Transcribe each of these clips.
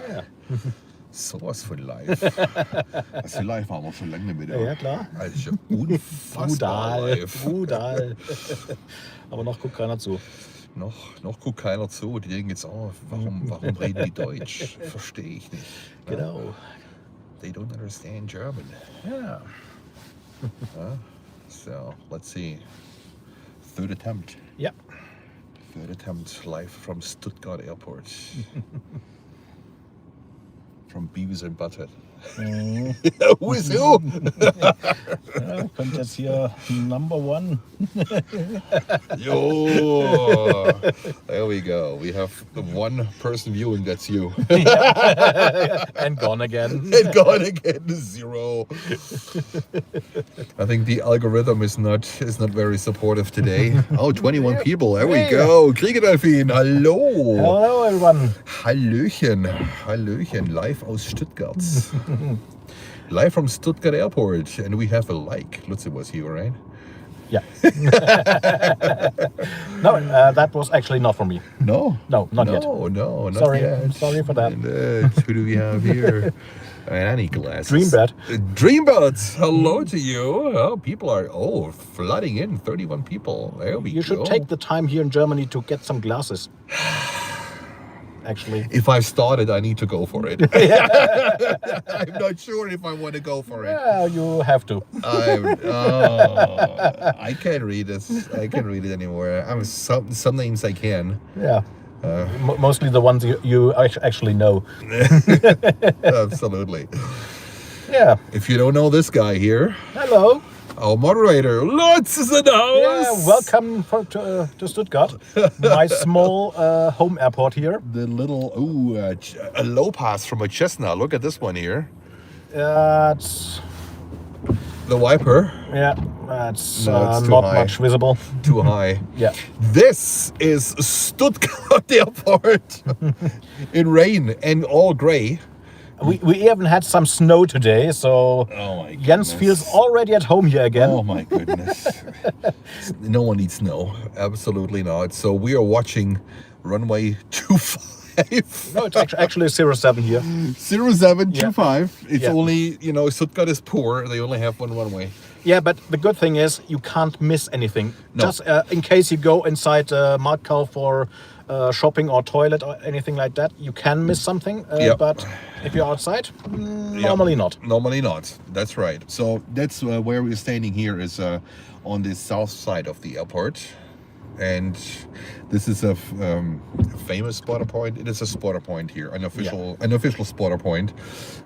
Ja. Sowas von live. Also live haben wir schon lange nicht mehr. Ja, klar. Also unfassbar live. Brutal. Aber noch guckt keiner zu. Noch guckt keiner zu. Die denken jetzt, warum reden die Deutsch? Verstehe ich nicht. Genau. They don't understand German. Ja. So, let's see. Third attempt. Ja. Third attempt live from Stuttgart Airport. From Beavis and Butthead. Who is who? Ja, kommt jetzt hier Number One. Yo, there we go. We have the one person viewing. That's you. And gone again. And gone again. 0. I think the algorithm is not very supportive today. 21 people. There we go. Kriegerdelfin. Hallo. Hello everyone. Hallöchen. Live aus Stuttgart. Live from Stuttgart Airport, and we have a like. Lutzi was here, right? Yeah. No, that was actually not for me. No, not yet. No, not Sorry, yet. sorry for that. And, who do we have here? I need glasses. Dreambird, hello to you. Oh, people are flooding in. 31 people. There we go. You should take the time here in Germany to get some glasses. Actually, if I started, I need to go for it. I'm not sure if I want to go for it. Yeah, you have to. I can't read this. I can't read it anymore. Some names I can. Yeah. Mostly the ones you actually know. Absolutely. Yeah. If you don't know this guy here. Hello. Our moderator, Lutz, is in the house. Yeah, welcome to Stuttgart, my small home airport here. The little, a low pass from a Cessna. Look at this one here. It's the wiper. Yeah, it's not much visible. Too high. Yeah. This is Stuttgart Airport in rain and all gray. We even had some snow today, so Jens feels already at home here again. Oh my goodness. No one needs snow. Absolutely not. So we are watching Runway 25. No, it's actually 07 here. 0725. It's only, Stuttgart is poor. They only have one runway. Yeah, but the good thing is you can't miss anything. No. Just in case you go inside Marktkauf for shopping or toilet or anything like that, you can miss something. But if you're outside, normally not. Normally not. That's right. So that's where we're standing here is on the south side of the airport. And this is a famous spotter point. It is a spotter point here, an official spotter point,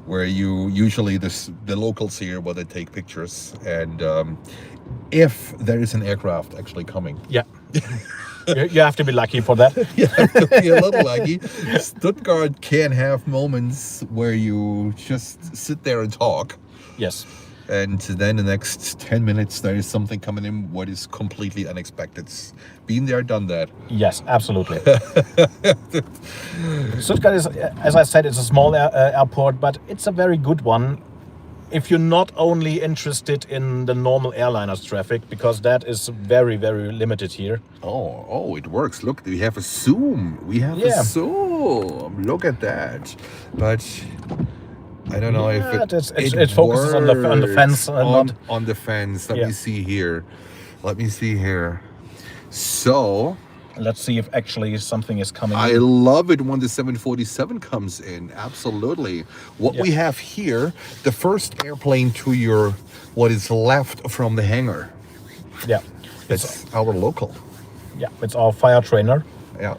where you usually the locals here where they take pictures, and if there is an aircraft actually coming. Yeah. You have to be lucky for that. You have to be a little lucky. Stuttgart can have moments where you just sit there and talk. Yes. And then the next 10 minutes, there is something coming in what is completely unexpected. Been there, done that. Yes, absolutely. Stuttgart is, as I said, it's a small airport, but it's a very good one if you're not only interested in the normal airliners traffic, because that is very, very limited here. Oh, it works. Look, we have a zoom. A zoom. Look at that. But I don't know if it focuses on the fence. On the fence. Let me see here. So let's see if actually something is coming. I love it when the 747 comes in. Absolutely. What we have here, the first airplane to what is left from the hangar. Yeah. It's our local. Yeah, it's our fire trainer. Yeah.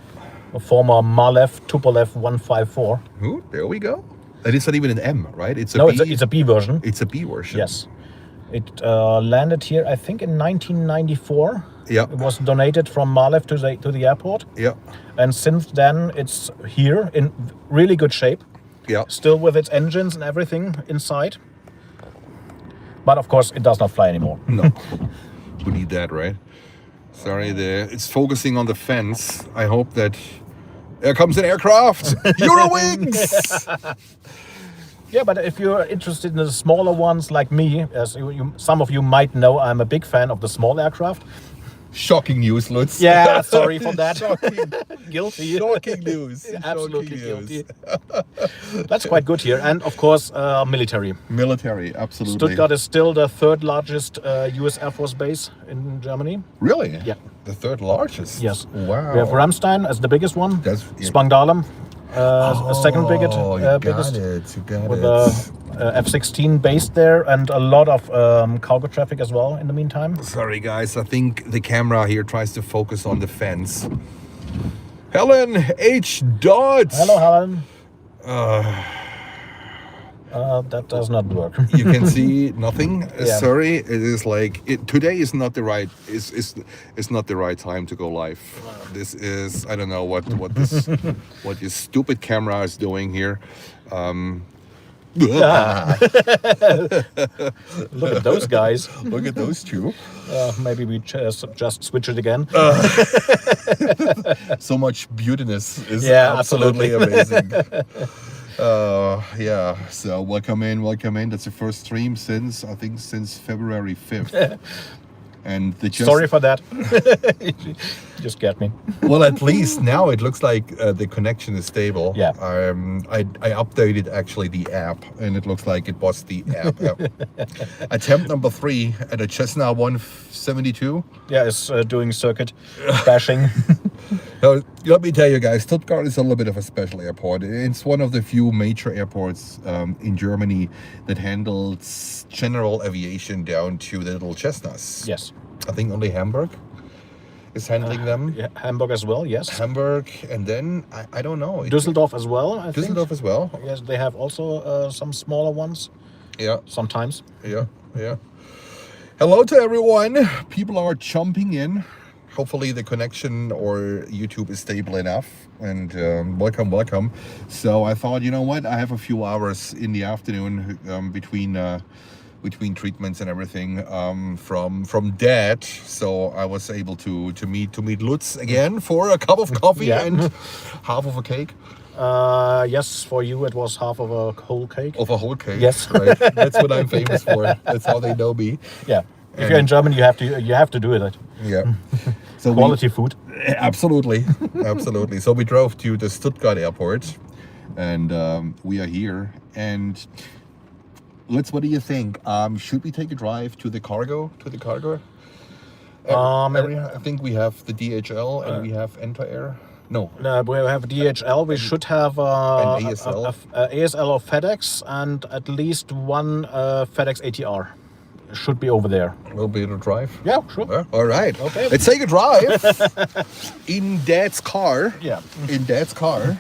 A former Malev Tupolev 154. Ooh, there we go. And it's not even an M, right? It's a B version. It's a B version. Yes. It landed here, I think, in 1994. Yeah. It was donated from Malev to the airport. Yeah. And since then, it's here in really good shape. Yeah. Still with its engines and everything inside. But of course, it does not fly anymore. No. We need that, right? Sorry, it's focusing on the fence. I hope that there comes an aircraft. Eurowings! Yeah, but if you're interested in the smaller ones like me, as some of you might know, I'm a big fan of the small aircraft. Shocking news, Lutz. Yeah, sorry for that. Shocking, Guilty. shocking news. Absolutely Shocking guilty. That's quite good here. And of course, military. Military, absolutely. Stuttgart is still the third largest US Air Force base in Germany. Really? Yeah. The third largest? Yes. Wow. We have Ramstein as the biggest one. That's Spangdahlem, second biggest. You biggest. got it. You got With it. F-16 based there and a lot of cargo traffic as well in the meantime. Sorry, guys. I think the camera here tries to focus on the fence. Helen H. Dodds. Hello, Helen. That does not work. You can see nothing. Yeah. Sorry, it is like today is not the right is not the right time to go live. This is, I don't know what this what this stupid camera is doing here. Look at those guys. Look at those two. Maybe we just switch it again. So much beautiness is Yeah, absolutely absolutely. amazing. Yeah, so welcome in. That's the first stream since February 5th. And Sorry for that. You just get me. Well, at least now it looks like the connection is stable. Yeah. I updated actually the app, and it looks like it was the app. Attempt number 3 at a Cessna 172. Yeah, it's doing circuit bashing. Now, let me tell you guys, Stuttgart is a little bit of a special airport. It's one of the few major airports in Germany that handles general aviation down to the little Cessnas. Yes. I think only Hamburg is handling them. Yeah, Hamburg as well, yes. Hamburg, and then I don't know. Düsseldorf as well, I think. Düsseldorf as well. Yes, they have also some smaller ones. Yeah, Sometimes. yeah. Hello to everyone. People are jumping in. Hopefully the connection or YouTube is stable enough, and welcome. So I thought, you know what, I have a few hours in the afternoon between treatments and everything from Dad, so I was able to meet Lutz again for a cup of coffee Yeah. and half of a cake. Yes, for you it was half of a whole cake. Of a whole cake. Yes. Right. That's what I'm famous for. That's how they know me. Yeah. If you're in Germany, you have to do it. Yeah. So Quality food. Absolutely. So we drove to the Stuttgart airport, and we are here. And Lutz, what do you think? Should we take a drive to the cargo? Area? I think we have the DHL and we have Enter-Air. No, we have DHL. We should have an ASL. a ASL or FedEx and at least one FedEx ATR. Should be over there. We'll be able to drive. Yeah, sure. All right. Okay. Let's take a drive in Dad's car. Yeah. In Dad's car.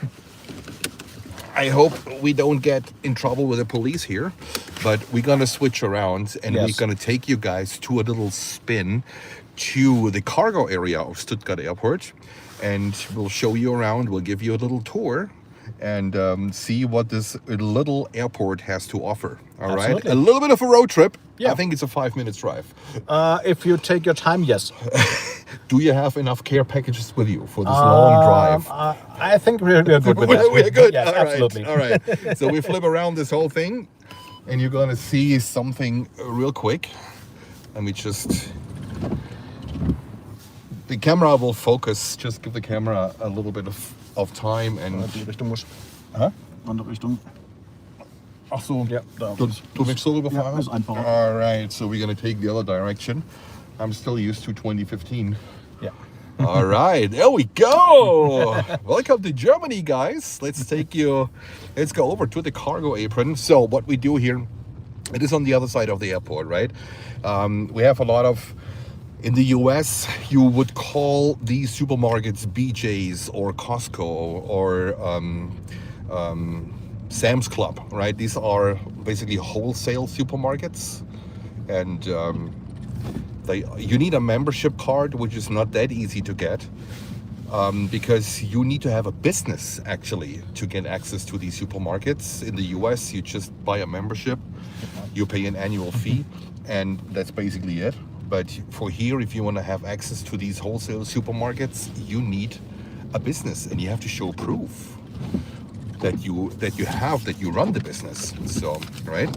I hope we don't get in trouble with the police here, but we're gonna switch around and Yes. we're gonna take you guys to a little spin to the cargo area of Stuttgart Airport, and we'll show you around. We'll give you a little tour and see what this little airport has to offer. All right, Absolutely. a little bit of a road trip. Yeah. I think it's a 5 minutes drive. If you take your time, yes. Do you have enough care packages with you for this long drive? I think we're good with that. We're good. Yes, All right. absolutely. All right. So we flip around this whole thing, and you're gonna see something real quick. Let me just. The camera will focus. Just give the camera a little bit of time and. Die Richtung muss. Huh? Andere Richtung. Ach so. Ja, da. Du willst so rüberfahren? Ja, ist einfacher. All right. So we're gonna take the other direction. I'm still used to 2015. Yeah. All right, there we go. Welcome to Germany, guys. Let's go over to the cargo apron. So what we do here, it is on the other side of the airport, right? We have a lot of, in the US, you would call these supermarkets BJ's or Costco or Sam's Club, right? These are basically wholesale supermarkets, and you need a membership card, which is not that easy to get, because you need to have a business actually to get access to these supermarkets. In the US, you just buy a membership, you pay an annual fee, and that's basically it. But for here, if you want to have access to these wholesale supermarkets, you need a business, and you have to show proof that you run the business. So, right?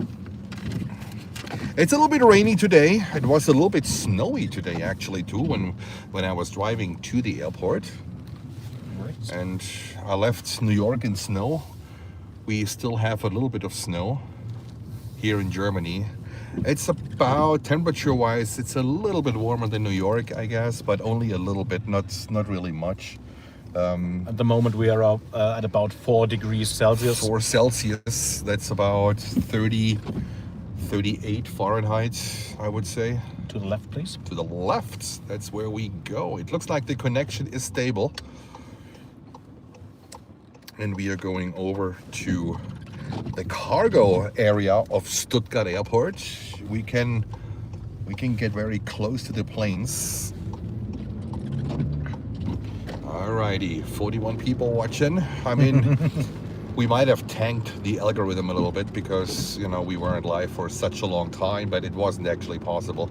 It's a little bit rainy today. It was a little bit snowy today, actually, too, when I was driving to the airport. Right. And I left New York in snow. We still have a little bit of snow here in Germany. It's about, temperature-wise, it's a little bit warmer than New York, I guess, but only a little bit, not really much. At the moment we are at about 4 degrees Celsius. 4 Celsius, that's about 38 Fahrenheit, I would say. To the left, please. To the left, that's where we go. It looks like the connection is stable. And we are going over to the cargo area of Stuttgart Airport. We can get very close to the planes. Alrighty, 41 people watching. I mean, we might have tanked the algorithm a little bit because, you know, we weren't live for such a long time, but it wasn't actually possible.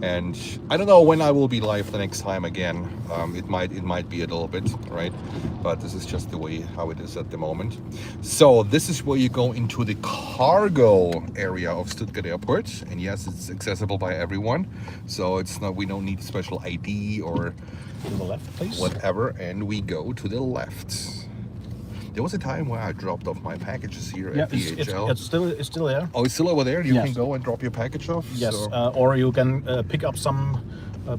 And I don't know when I will be live the next time again. It might be a little bit, right? But this is just the way how it is at the moment. So this is where you go into the cargo area of Stuttgart Airport. And yes, it's accessible by everyone. So it's not, we don't need special ID or To the left, please. whatever. And we go to the left. There was a time where I dropped off my packages here Yeah, at DHL. it's still there. Oh, it's still over there? You Yes. can go and drop your package off? Yes, So- or you can pick up some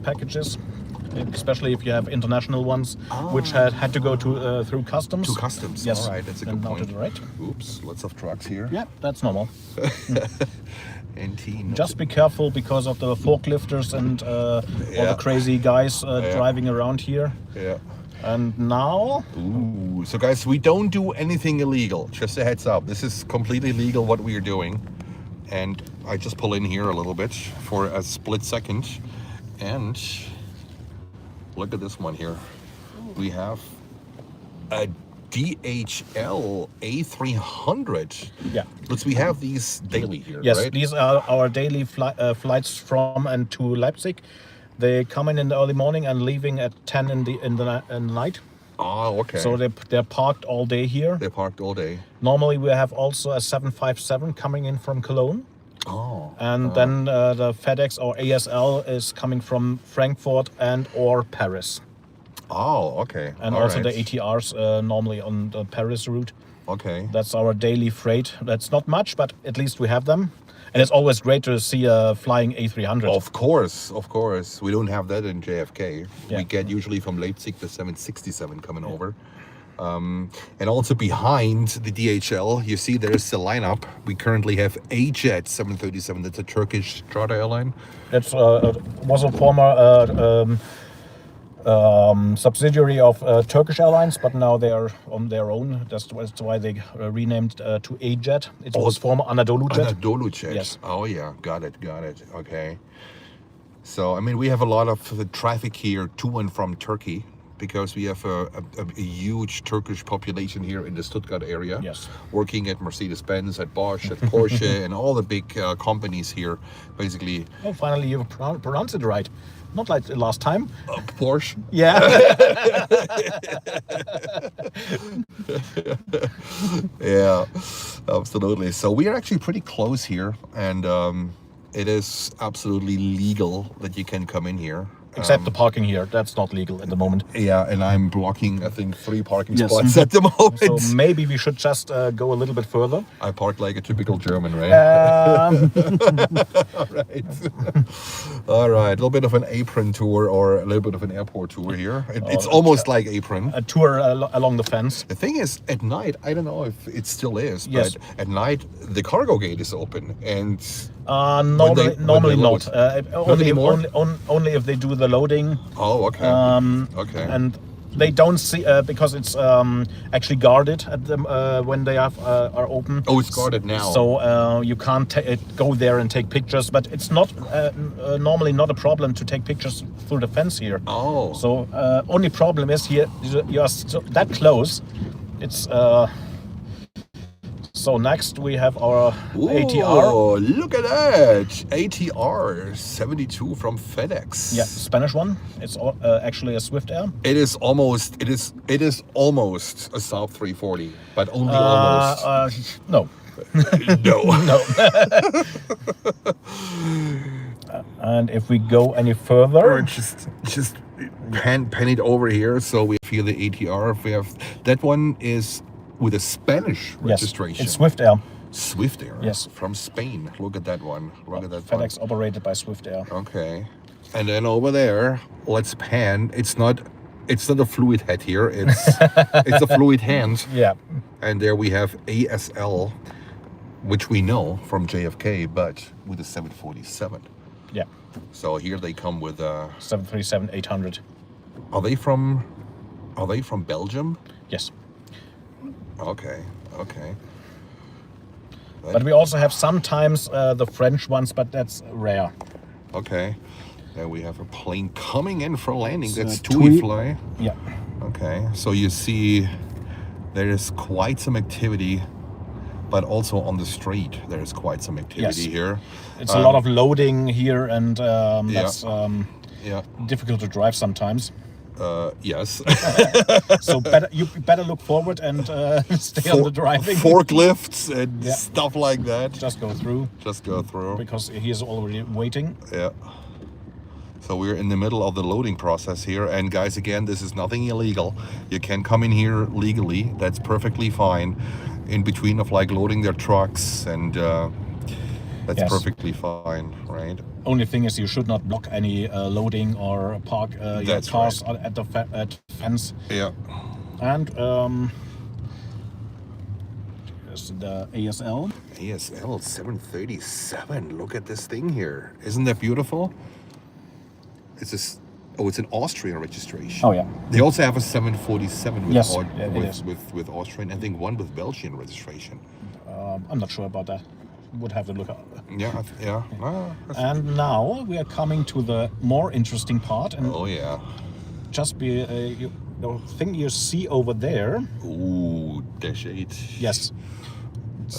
packages, especially if you have international ones, which had to go to through customs. To customs. Yes. All right, that's a and good now point. to the right. Oops, lots of trucks here. Yeah, that's normal. NT. Just be careful because of the forklifters and all Yeah. the crazy guys driving around here. Yeah. And now, Ooh. So guys, we don't do anything illegal. Just a heads up. This is completely legal what we are doing. And I just pull in here a little bit for a split second. And look at this one here. We have a DHL A300. yeah. Let's, we have these daily here, Yes, right? these are our daily flights from and to Leipzig. They come in the early morning and leaving at 10 in the night. Oh, okay. So they're parked all day here. They're parked all day. Normally we have also a 757 coming in from Cologne. Oh. And then the FedEx or ASL is coming from Frankfurt and or Paris. Oh, okay. And All also right. the ATRs normally on the Paris route. Okay. That's our daily freight. That's not much, but at least we have them. And it's always great to see a flying A300. Of course, of course. We don't have that in JFK. Yeah. We get usually from Leipzig the 767 coming over. And also behind the DHL, you see there's the lineup. We currently have A-Jet 737. That's a Turkish charter airline. It was a former subsidiary of Turkish Airlines, but now they are on their own. That's why they renamed to A-Jet. It was former Anadolu Jet. Anadolu Jet. Yes. Oh yeah, got it. Okay. So I mean, we have a lot of traffic here to and from Turkey because we have a huge Turkish population here in the Stuttgart area. Yes. Working at Mercedes-Benz, at Bosch, at Porsche, and all the big companies here, basically. Oh, finally you pronounced it right. Not like the last time. Porsche. Yeah. Yeah, absolutely. So we are actually pretty close here, and it is absolutely legal that you can come in here. Except the parking here. That's not legal at the moment. Yeah, and I'm blocking, I think, 3 parking Yes. spots at the moment. So maybe we should just go a little bit further. I parked like a typical German, right? All right. All right. A little bit of an apron tour or a little bit of an airport tour here. It's almost like apron. A tour along the fence. The thing is, at night, I don't know if it still is, Yes. but at night, the cargo gate is open. And Normally load. not. Only if they do the loading. oh, okay. Okay. And they don't see because it's actually guarded at them when they are open. Oh, it's guarded now. So you can't go there and take pictures. But it's not normally not a problem to take pictures through the fence here. Oh. So only problem is here you are that close. It's so next we have our ATR. Oh, look at that! ATR 72 from FedEx. Yeah, Spanish one. It's actually a Swift Air. It is almost. It is almost a South 340, but only almost. No. No. No. And if we go any further, just pan it over here, so we feel the ATR. We have that one is with a Spanish registration. It's Swift Air. Swift Air. Yes. From Spain. Look at that one. Look at that FedEx one. operated by Swift Air. Okay. And then over there, let's pan. It's not a fluid head here. It's a fluid hand. Yeah. And there we have ASL, which we know from JFK, but with a 747. Yeah. So here they come with a 737-800. Are they from Belgium? Yes. Okay. But we also have sometimes the French ones, but that's rare. Okay. There we have a plane coming in for landing. It's That's TUI. TUI fly. Yeah. Okay. So you see there is quite some activity, but also on the street there is quite some activity here. It's a lot of loading here, and that's Yeah. difficult to drive sometimes. Yes. So you better look forward and stay on the driving. Forklifts and stuff like that. Just go through. Just go through. Because he is already waiting. Yeah. So we're in the middle of the loading process here. And guys, again, this is nothing illegal. You can come in here legally. That's perfectly fine. In between of like loading their trucks, and that's perfectly fine, right? Only thing is you should not block any loading or park your cars at the fence. Yeah. And here's the ASL. ASL 737. Look at this thing here. Isn't that beautiful? It's an Austrian registration. Oh yeah. They also have a 747 with with Austrian. I think one with Belgian registration. I'm not sure about that. Would have to look up. Yeah. And now we are coming to the more interesting part. And oh yeah. Just the thing you see over there. Ooh, Dash 8. Yes.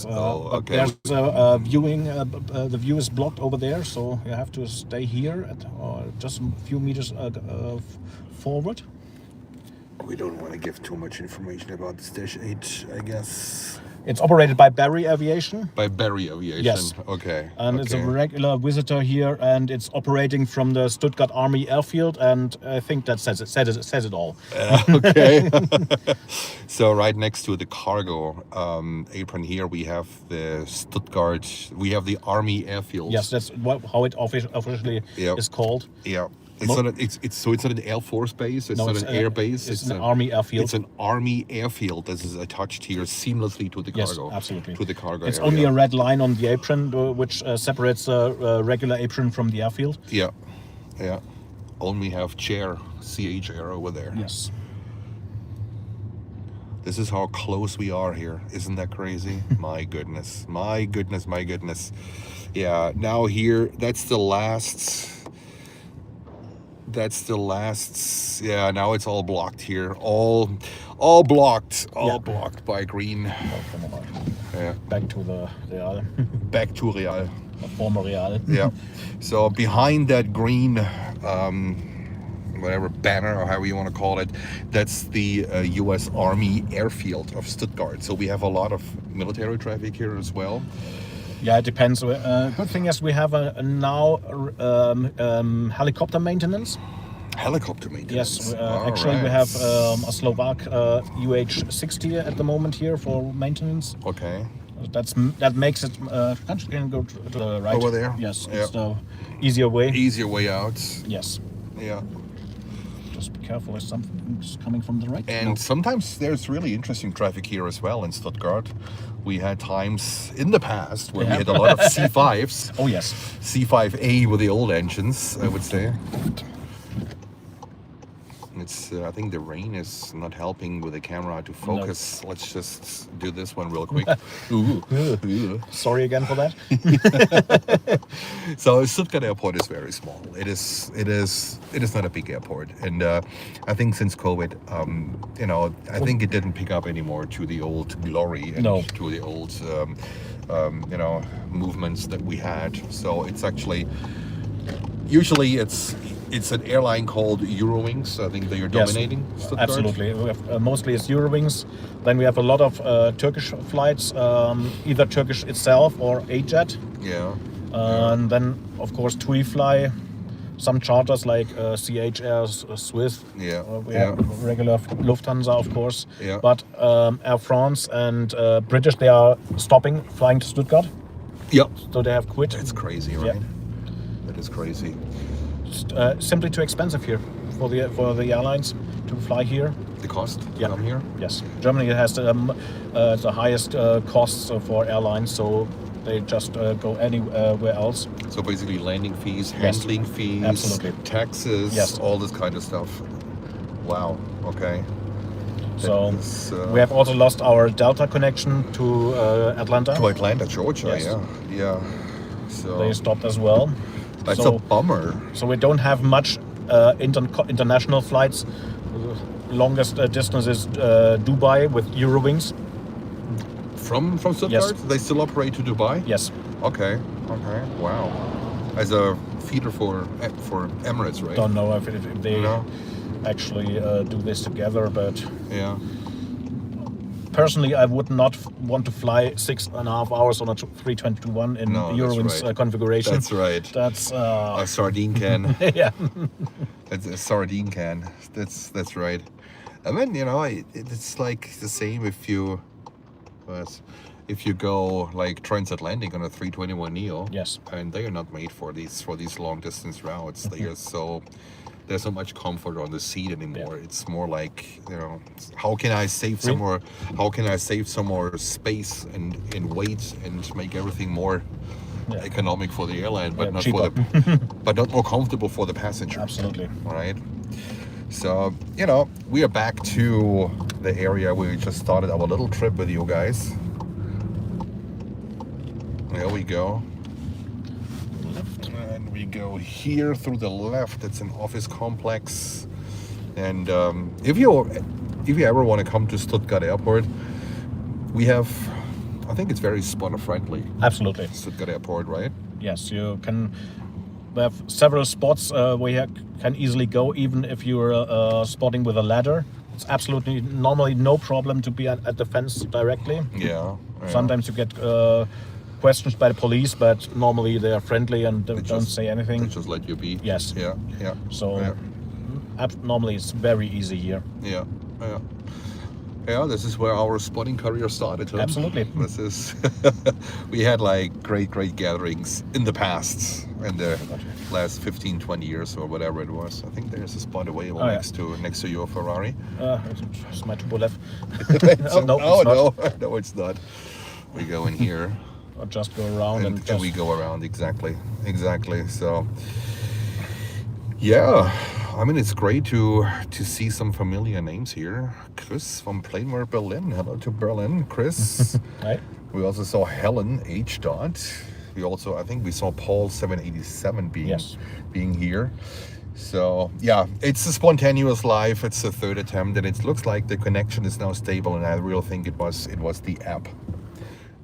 Okay. There's a viewing. The view is blocked over there, so you have to stay here just a few meters forward. We don't want to give too much information about this Dash 8, I guess. It's operated by Barry Aviation. By Barry Aviation. Yes. Okay. And it's a regular visitor here, and it's operating from the Stuttgart Army Airfield, and I think that says it all. Okay. So right next to the cargo apron here, we have the Stuttgart. We have the Army Airfield. Yes, that's how it officially is called. Yeah. It's not an Air Force base. It's not an air base. It's an Army airfield. It's an Army airfield that is attached here seamlessly to the cargo. Yes, absolutely. To the cargo. It's only a red line on the apron, which separates a regular apron from the airfield. Yeah. Only have CH air over there. Yes. This is how close we are here. Isn't that crazy? My goodness. Yeah. Now here, that's the last. Yeah, now it's all blocked here. All blocked by green. Yeah. Back to the Real. Back to Real. The former Real. Yeah. So behind that green, whatever banner or however you want to call it, that's the U.S. Army Airfield of Stuttgart. So we have a lot of military traffic here as well. Yeah, it depends. Good thing is we have now helicopter maintenance. Helicopter maintenance. Yes, actually we have a Slovak UH-60 at the moment here for maintenance. Okay. That makes it. Country can go to the right. Over there. Yes, it's the easier way. Easier way out. Yes. Yeah. Just be careful if something's coming from the right. And sometimes there's really interesting traffic here as well in Stuttgart. We had times in the past where we had a lot of C5s. Oh yes. C5A with the old engines, I would say. It's. I think the rain is not helping with the camera to focus. No. Let's just do this one real quick. Ooh. Sorry again for that. So Stuttgart Airport is very small. It is not a big airport, and I think since COVID, I think it didn't pick up anymore to the old glory and to the old, movements that we had. So it's actually usually It's an airline called Eurowings. I think they are dominating Stuttgart. Absolutely. We have, mostly it's Eurowings. Then we have a lot of Turkish flights, either Turkish itself or AJet. Yeah. And then, of course, TUI fly. Some charters like CH Air, Swiss. Yeah. We have regular Lufthansa, of course. Yeah. But Air France and British, they are stopping flying to Stuttgart. Yep. So they have quit. It's crazy, right? Yeah. That is crazy. Simply too expensive here for the airlines to fly here. The cost to come here? Yes. Germany has the highest costs for airlines, so they just go anywhere else. So basically landing fees, handling fees, absolutely. Taxes, all this kind of stuff. Wow, okay. So we have also lost our Delta connection to Atlanta. To Atlanta, Georgia, Yes. yeah. So They stopped as well. that's so, a bummer. So we don't have much international flights. Longest distance is Dubai with Eurowings. From Stuttgart? Yes. They still operate to Dubai? Yes. Okay. Wow. As a feeder for Emirates, right? Don't know if they No. actually do this together, but Yeah. personally, I would not want to fly 6.5 hours on a 321 in No, that's Eurowings right. configuration. That's right. That's A sardine can. yeah. It's a sardine can. That's right. And then it's like the same if you go like transatlantic on a 321 neo. Yes. And they are not made for these long distance routes. They are there's not much comfort on the seat anymore. Yeah. It's more like how can I save some more? How can I save some more space and weight and make everything more economic for the airline, but not cheaper. but not more comfortable for the passenger. Absolutely. All right. So we are back to the area where we just started our little trip with you guys. There we go. And we go here through the left. It's an office complex. And if you ever want to come to Stuttgart Airport, we have, I think it's very spotter friendly. Absolutely. Stuttgart Airport, right? Yes, you can. We have several spots where you can easily go, even if you're spotting with a ladder. It's absolutely normally no problem to be at the fence directly. Yeah. Sometimes you get questions by the police, but normally they are friendly and don't say anything. They just let you be. Yes. Yeah. So normally it's very easy here. Yeah, this is where our spotting career started. Huh? Absolutely. This is we had like great gatherings in the past, in the last 15-20 years or whatever it was. I think there's a spot available next to your Ferrari. It's my Tupolev. No, it's not. We go in here. Or just go around and we go around exactly. So yeah, I mean it's great to see some familiar names here. Chris from Planeware Berlin. Hello to Berlin, Chris. Right. We also saw Helen H. I think we saw Paul 787 being here. So yeah, it's a spontaneous live. It's the third attempt, and it looks like the connection is now stable. And I really think it was the app.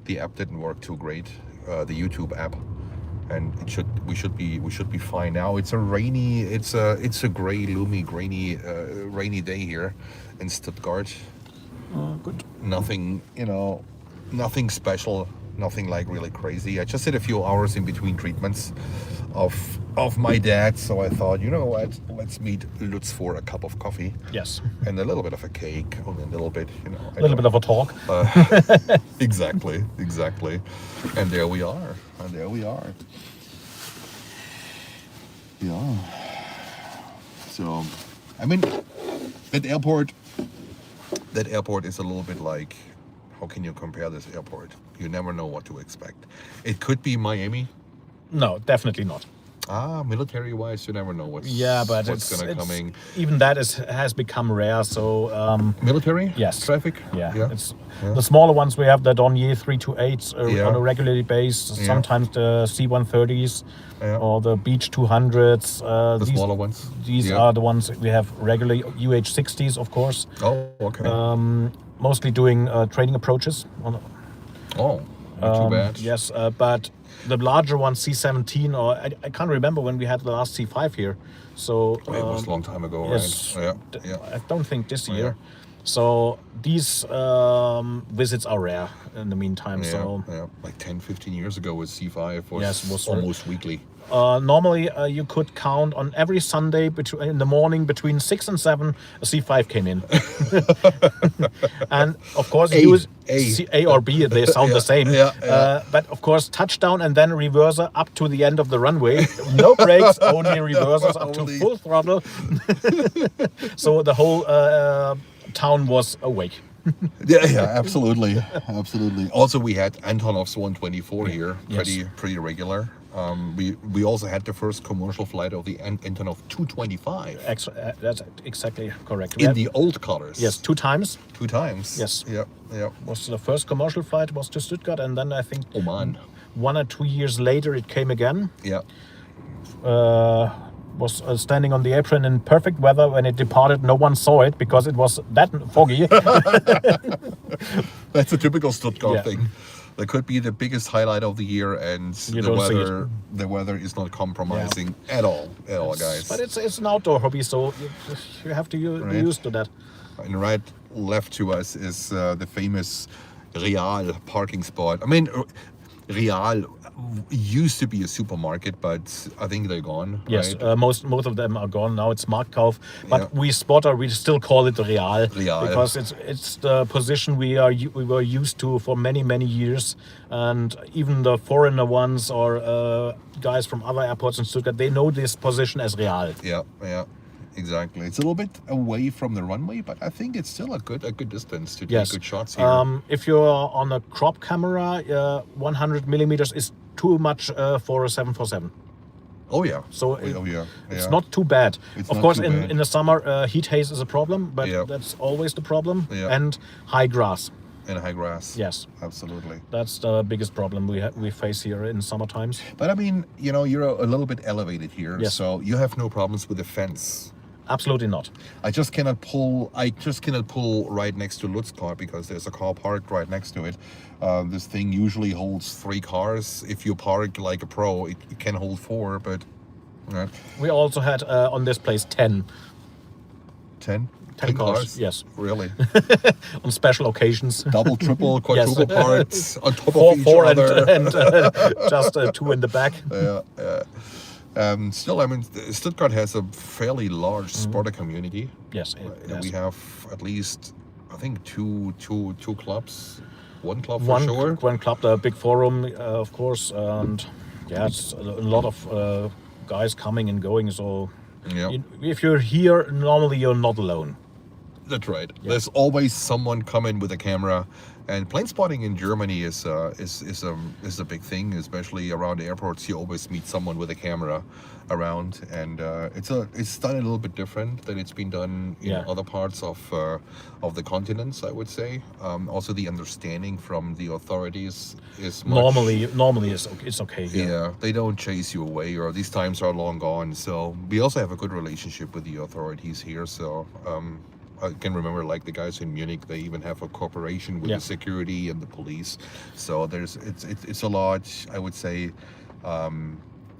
The app didn't work too great, the YouTube app, and we should be fine now. It's a gray, gloomy, rainy day here in Stuttgart. Good. Nothing special, nothing like really crazy. I just did a few hours in between treatments of my dad, so I thought, you know what, let's meet Lutz for a cup of coffee. Yes. And a little bit of a cake, only a little bit, A little bit of a talk. Exactly. And there we are. Yeah. So, I mean, that airport is a little bit like, how can you compare this airport? You never know what to expect. It could be Miami. No, definitely not. Military-wise, you never know what's gonna coming. Even that has become rare. So military, yes, traffic, It's the smaller ones. We have the Dornier 328s on a regular basis. Sometimes the C-130s or the Beech 200s. The smaller ones. These are the ones we have regularly. UH-60s, of course. Oh, okay. Mostly doing training approaches. Not too bad. Yes, but the larger one, C17, or I can't remember when we had the last C5 here. So it was a long time ago, yes, right? Yeah. I don't think this year. So these visits are rare in the meantime. So like 10, 15 years ago with C5 was almost weekly. Normally, you could count on every Sunday in the morning between 6 and 7, a C5 came in. And of course, A or B, they sound the same. But of course, touchdown and then reverser up to the end of the runway. No brakes, only reversers up to full throttle. So the whole town was awake. Absolutely. Also, we had Antonov's 124 here, pretty regular. We also had the first commercial flight of the Antonov 225. That's exactly correct. In the old colors. Yes, 2 times. 2 times. Yes. Yeah. Was the first commercial flight was to Stuttgart, and then I think Oman. 1 or 2 years later it came again. Yeah. Was standing on the apron in perfect weather. When it departed, no one saw it because it was that foggy. That's a typical Stuttgart thing. That could be the biggest highlight of the year, and the weather is not compromising at all, guys. But it's an outdoor hobby, so you have to get used to that. And right left to us is the famous Real parking spot. I mean, Real used to be a supermarket, but I think they're gone. Yes, right? Most of them are gone now. It's Marktkauf, but we still call it Real because it's the position we were used to for many years, and even the foreigner ones or guys from other airports in Stuttgart, they know this position as Real. Yeah. Exactly. It's a little bit away from the runway, but I think it's still a good distance to take good shots here. If you're on a crop camera, 100 millimeters is too much for a 747. Oh yeah. So it's not too bad. Of course, in the summer, heat haze is a problem, but that's always the problem. And high grass. High grass. Yes, absolutely. That's the biggest problem we face here in summer times. But I mean, you're a little bit elevated here, so you have no problems with the fence. Absolutely not. I just cannot pull right next to Lutz's car because there's a car parked right next to it. This thing usually holds 3 cars. If you park like a pro, it can hold 4, but we also had on this place 10 cars. Yes. Really? On special occasions. Double, triple, quadruple parked on top of each other. and just 2 in the back. Still, I mean, Stuttgart has a fairly large spotter community. Yes, we have at least, I think, two clubs. One club for sure. One club, the big forum, of course, and it's a lot of guys coming and going. So if you're here, normally you're not alone. That's right. Yeah. There's always someone coming with a camera, and plane spotting in Germany is a big thing, especially around airports. You always meet someone with a camera around, and it's done a little bit different than it's been done in other parts of the continents, I would say. Also, the understanding from the authorities is normally it's okay here. Yeah, they don't chase you away, or these times are long gone. So we also have a good relationship with the authorities here. So. I can remember, like the guys in Munich, they even have a cooperation with the security and the police. So it's a lot. I would say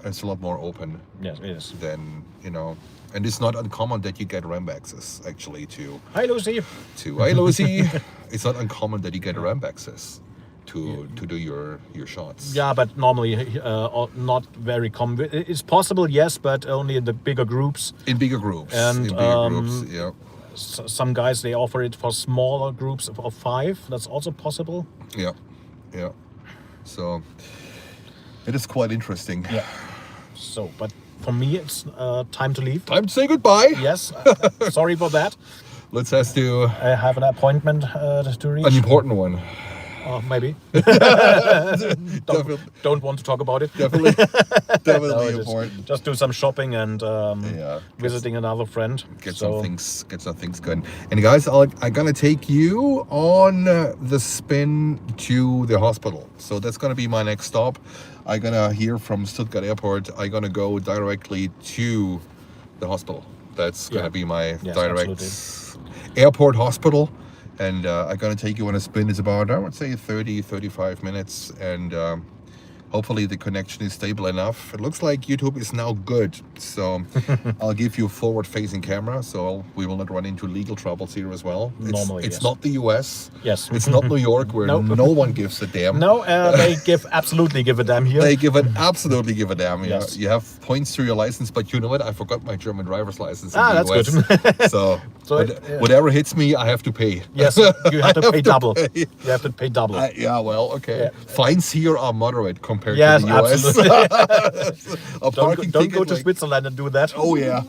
it's a lot more open. Yes, it is. Than and it's not uncommon that you get ramp access actually to. Hi Lucy. Hi Lucy. It's not uncommon that you get ramp access to do your shots. Yeah, but normally not very common. It's possible, yes, but only in the bigger groups. In bigger groups. And yeah. Some guys, they offer it for smaller groups of 5. That's also possible. Yeah. So it is quite interesting. Yeah. So, but for me, it's time to leave. Time to say goodbye. Yes. Sorry for that. Let's have to. I have an appointment to reach. An important one. Maybe. don't want to talk about it. Definitely important. Just do some shopping and visiting another friend. Get some things going. And guys, I'm gonna take you on the spin to the hospital. So that's gonna be my next stop. I'm gonna hear from Stuttgart Airport. I'm gonna go directly to the hospital. That's gonna be my direct airport hospital. And I'm gonna take you on a spin. It's about, I would say, 30-35 minutes, and hopefully the connection is stable enough. It looks like YouTube is now good, so I'll give you a forward-facing camera, so we will not run into legal troubles here as well. Normally, it's yes. not the US. Yes. It's not New York, where Nope. no one gives a damn. No, they absolutely give a damn here. They absolutely give a damn. Yes. You have points to your license, but you know what? I forgot my German driver's license in that's the US. good. So whatever hits me, I have to pay. Yes, you have to pay double. You have to pay double. Yeah, well, okay. Yeah. Fines here are moderate compared Yes, to the US. absolutely. Don't go to like, Switzerland and do that. oh yeah.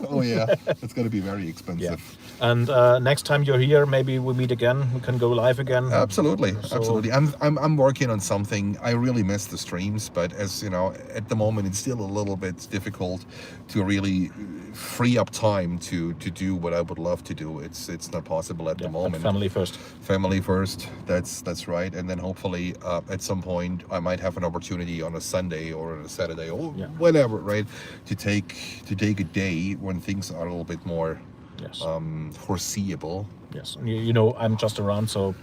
It's going to be very expensive. Yeah. And next time you're here, maybe we meet again. We can go live again. Absolutely. I'm working on something. I really miss the streams, but as you know, at the moment it's still a little bit difficult to really free up time to do what I would love to do. It's not possible at the moment. Family first. Family first. That's right. And then hopefully at some point I might have an opportunity on a Sunday or on a Saturday or whatever, right? To take a day when things are a little bit more foreseeable. Yes. You know, I'm just around, so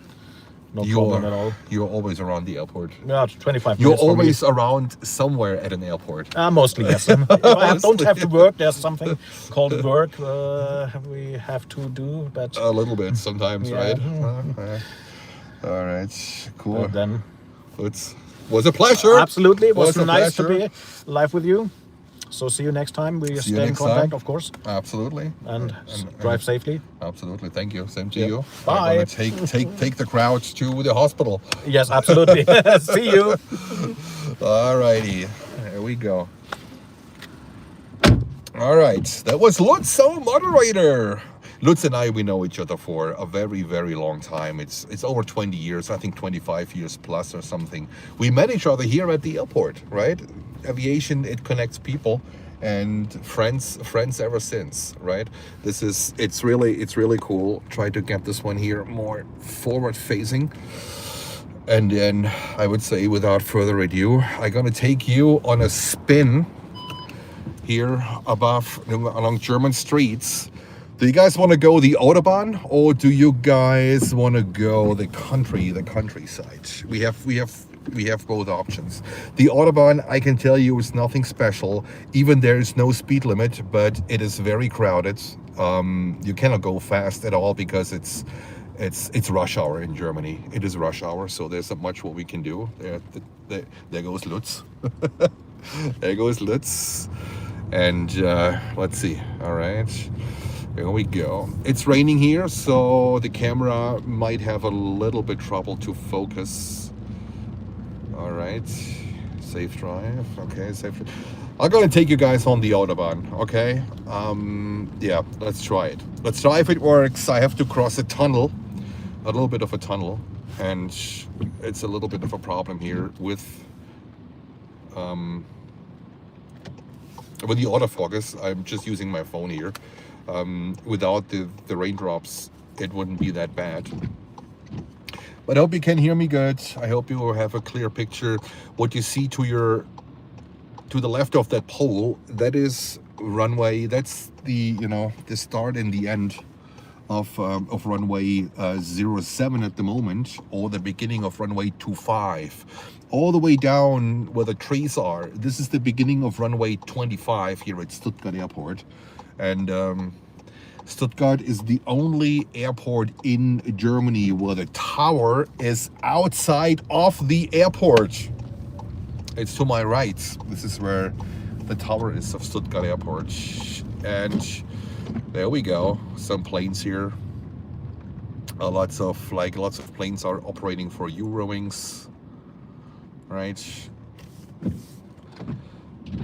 no problem at all. You're always around the airport. Yeah, 25 You're minutes. always around somewhere at an airport. Mostly, yes. If I don't have to work, there's something called work we have to do, but a little bit sometimes, right? All right, cool. But then it was a pleasure. Absolutely, it was nice to pleasure. be live with you. So see you next time. We stay in contact, of course. Absolutely. And drive safely. Absolutely. Thank you. Same to you. Bye. I'm gonna take the crowd to the hospital. Yes, absolutely. See you. All righty. There we go. All right. That was Lutz, our moderator. Lutz and I, we know each other for a very, very long time. It's over 20 years, I think 25 years plus or something. We met each other here at the airport, right? Aviation, it connects people, and friends ever since, right? It's really cool. Try to get this one here more forward facing. And then I would say, without further ado, I'm gonna take you on a spin here along German streets. Do you guys want to go the Autobahn, or do you guys want to go the countryside? We have both options. The Autobahn, I can tell you, is nothing special. Even there is no speed limit, but it is very crowded. You cannot go fast at all because it's rush hour in Germany. It is rush hour, so there's not much what we can do. There goes Lutz. There goes Lutz. And let's see. All right. Here we go. It's raining here, so the camera might have a little bit trouble to focus. All right, safe drive. Okay, safe drive. I'm gonna take you guys on the Autobahn. Okay. Yeah, let's try it. Let's try if it works. I have to cross a tunnel, a little bit of a tunnel, and it's a little bit of a problem here with the autofocus. I'm just using my phone here. Without the raindrops, it wouldn't be that bad. But I hope you can hear me good. I hope you will have a clear picture. What you see to the left of that pole, that is runway. That's the start and the end of runway 07 at the moment, or the beginning of runway 25. All the way down where the trees are, this is the beginning of runway 25 here at Stuttgart Airport. And Stuttgart is the only airport in Germany where the tower is outside of the airport. It's to my right. This is where the tower is of Stuttgart Airport. And there we go. Some planes here. Lots of planes are operating for Eurowings, right?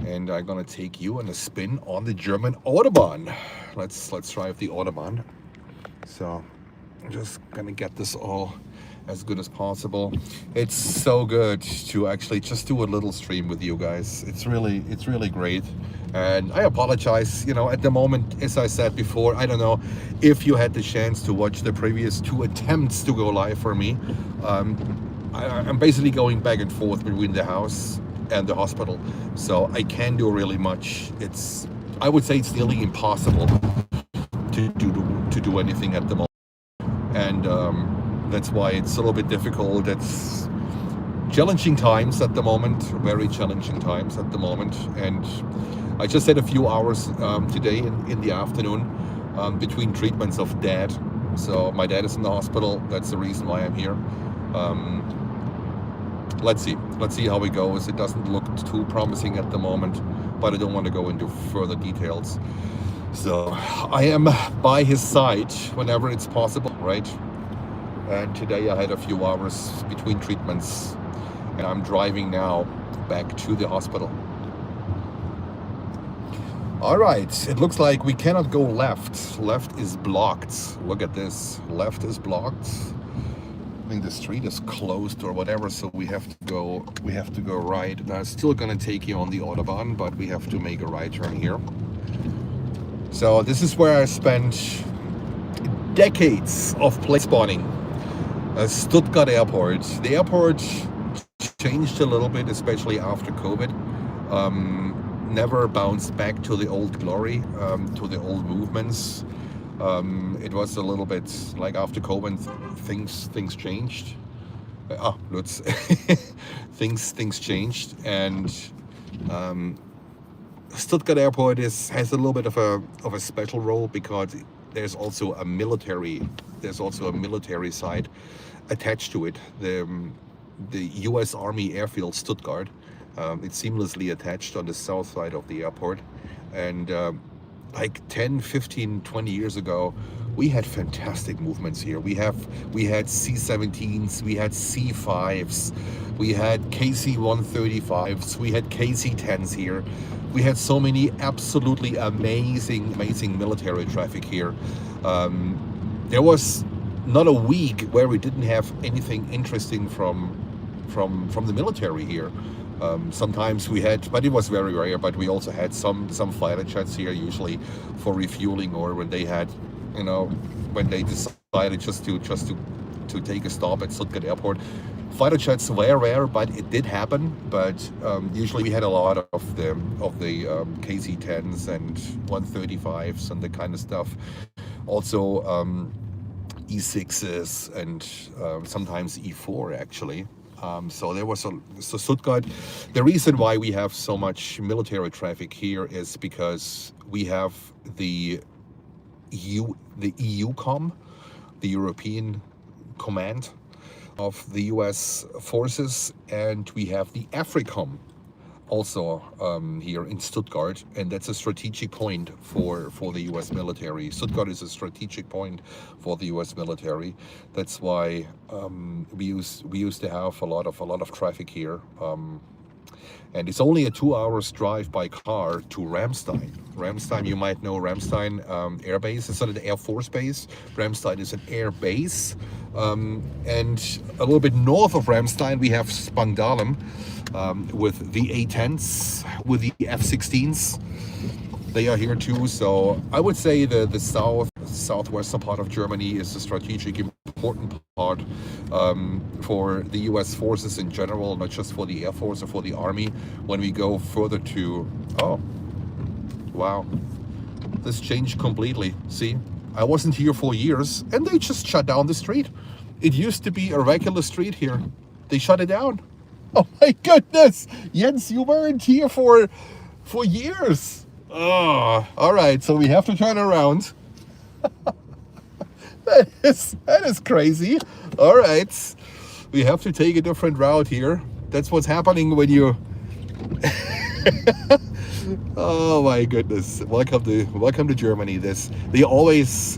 And I'm gonna take you on a spin on the German Autobahn. Let's drive the Autobahn. So I'm just gonna get this all as good as possible. It's so good to actually just do a little stream with you guys. It's really great. And I apologize, at the moment, as I said before, I don't know if you had the chance to watch the previous 2 attempts to go live for me. I'm basically going back and forth between the house and the hospital, so I can't do really much. I would say it's nearly impossible to do anything at the moment. And That's why it's a little bit difficult. It's challenging times at the moment, very challenging times at the moment. And I just had a few hours today in the afternoon between treatments of dad. So my dad is in the hospital. That's the reason why I'm here. Let's see how it goes. It doesn't look too promising at the moment, but I don't want to go into further details. So I am by his side whenever it's possible, right? And today I had a few hours between treatments, and I'm driving now back to the hospital. All right, it looks like we cannot go left. Left is blocked. Look at this. Left is blocked. I think the street is closed or whatever, so we have to go right. Now it's still gonna take you on the Autobahn, but we have to make a right turn here. So this is where I spent decades of plane spotting. Stuttgart Airport. The airport changed a little bit, especially after COVID. Never bounced back to the old glory, to the old movements. It was a little bit like after COVID, things changed. Lutz, things changed, and Stuttgart Airport has a little bit of a special role because there's also a military side attached to it. The U.S. Army Airfield Stuttgart. It's seamlessly attached on the south side of the airport, and like 10, 15, 20 years ago, we had fantastic movements here. We had C-17s, we had C-5s, we had KC-135s, we had KC-10s here. We had so many absolutely amazing military traffic here. There was not a week where we didn't have anything interesting from the military here. Sometimes we had, but it was very rare, but we also had some fighter jets here, usually for refueling, or when they had, when they decided just to take a stop at Stuttgart Airport. Fighter jets were rare, but it did happen. But usually we had a lot of the KC-10s and 135s and the kind of stuff. Also E6s and sometimes E4 actually. So there was so Stuttgart. The reason why we have so much military traffic here is because we have the EUCOM, the European Command of the U.S. forces, and we have the AFRICOM also here in Stuttgart, and that's a strategic point for the U.S. military. Stuttgart is a strategic point for the U.S. military. That's why we used to have a lot of traffic here. And it's only a 2 hours drive by car to Ramstein. Ramstein, you might know Ramstein Air Base. It's not an Air Force base. Ramstein is an air base. And a little bit north of Ramstein, we have Spangdahlem with the A-10s, with the F-16s. They are here too. So I would say the southwestern part of Germany is a strategic important part for the U.S. forces in general, not just for the Air Force or for the Army. When we go further to, oh, wow, this changed completely. See, I wasn't here for years, and they just shut down the street. It used to be a regular street here. They shut it down. Oh my goodness, Jens, you weren't here for years. Oh, all right, so we have to turn around. That is crazy. All right, we have to take a different route here. That's what's happening when you. Oh my goodness! Welcome to Germany. They always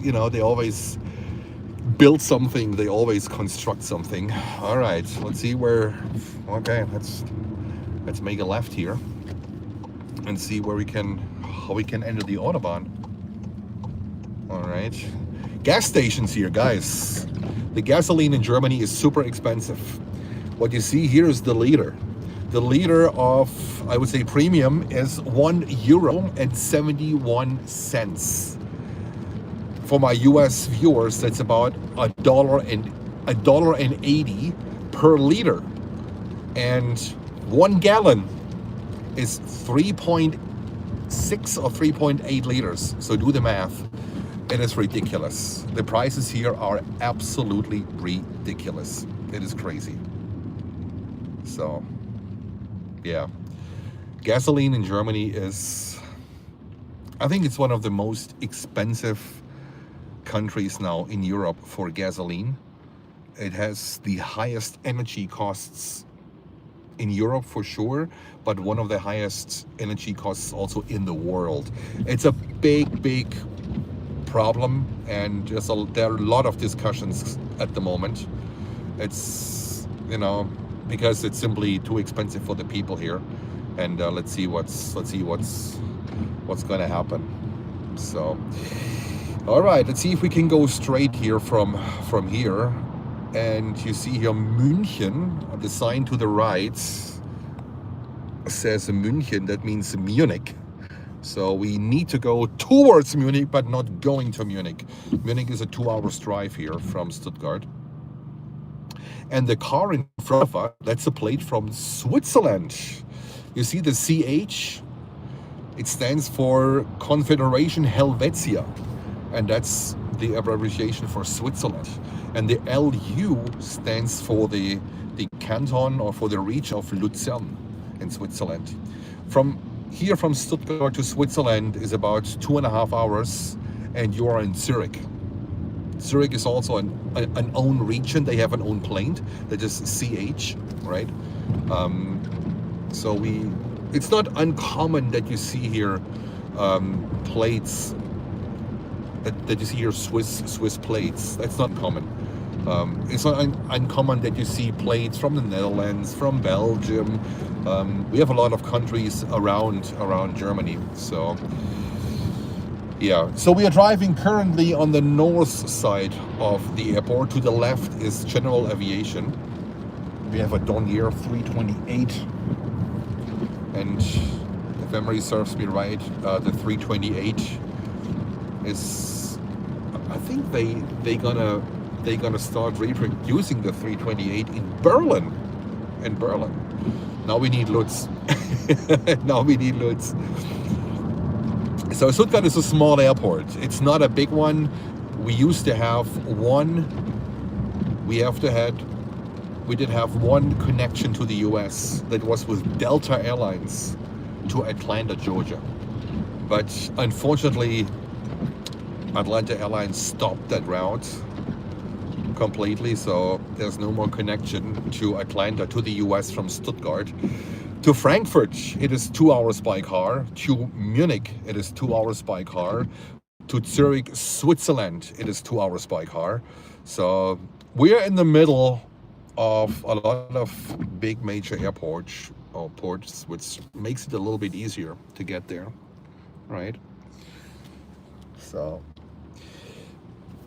build something. They always construct something. All right, let's see where. Okay, let's make a left here and see how we can enter the Autobahn. All right. Gas stations here, guys. The gasoline in Germany is super expensive. What you see here is the liter. The liter of, I would say, premium is €1.71. For my US viewers, that's about $1.80 per liter. And 1 gallon is 3.6 or 3.8 liters. So do the math. It is ridiculous. The prices here are absolutely ridiculous. It is crazy. So, yeah. Gasoline in Germany is, I think it's one of the most expensive countries now in Europe for gasoline. It has the highest energy costs in Europe for sure, but one of the highest energy costs also in the world. It's a big problem, and there are a lot of discussions at the moment. It's, you know, because it's simply too expensive for the people here, and let's see what's going to happen. So, all right, let's see if we can go straight here from here. And you see here München, the sign to the right says München, that means Munich. So we need to go towards Munich, but not going to Munich. Munich is a 2-hour drive here from Stuttgart. And the car in front of us, that's a plate from Switzerland. You see the CH? It stands for Confederation Helvetia. And that's the abbreviation for Switzerland. And the LU stands for the canton, or for the region of Luzern in Switzerland. From here, from Stuttgart to Switzerland is about 2.5 hours, and you are in Zurich. Zurich is also an own region. They have an own plane that is CH, right? So it's not uncommon that you see here plates that you see here Swiss plates. That's not common. It's not uncommon that you see plates from the Netherlands, from Belgium. We have a lot of countries around Germany. So yeah, so we are driving currently on the north side of the airport. To the left is general aviation. We have a Dornier 328, and if memory serves me right, the 328 is, I think they're gonna start reproducing the 328 in Berlin. Now we need Lutz. Now we need Lutz. So Stuttgart is a small airport. It's not a big one. We used to have one. We did have one connection to the US that was with Delta Airlines to Atlanta, Georgia. But unfortunately, Atlanta Airlines stopped that route completely, so there's no more connection to Atlanta, to the US from Stuttgart. To Frankfurt, it is 2 hours by car. To Munich, it is 2 hours by car. To Zurich, Switzerland, it is 2 hours by car. So we're in the middle of a lot of big major airports, or ports, which makes it a little bit easier to get there, right? So,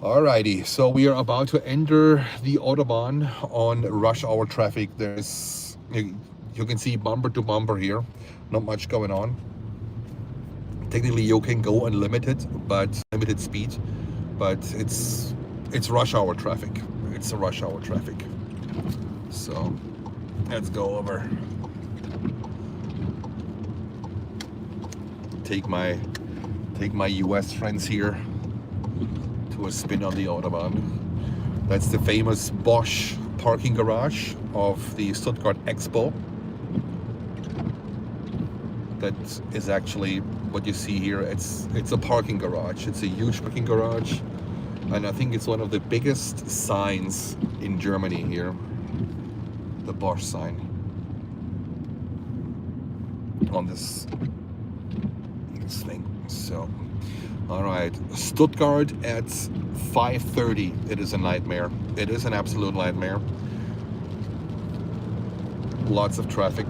alrighty, so we are about to enter the Autobahn on rush hour traffic. There's, you can see bumper to bumper here, not much going on. Technically you can go unlimited, but limited speed, but it's rush hour traffic. It's a rush hour traffic. So let's go over. Take my US friends here to a spin on the Autobahn. That's the famous Bosch parking garage of the Stuttgart Expo. That is actually what you see here. It's a parking garage. It's a huge parking garage, and I think it's one of the biggest signs in Germany here. The Bosch sign on this thing. So, all right, Stuttgart at 5:30. It is a nightmare. It is an absolute nightmare. Lots of traffic.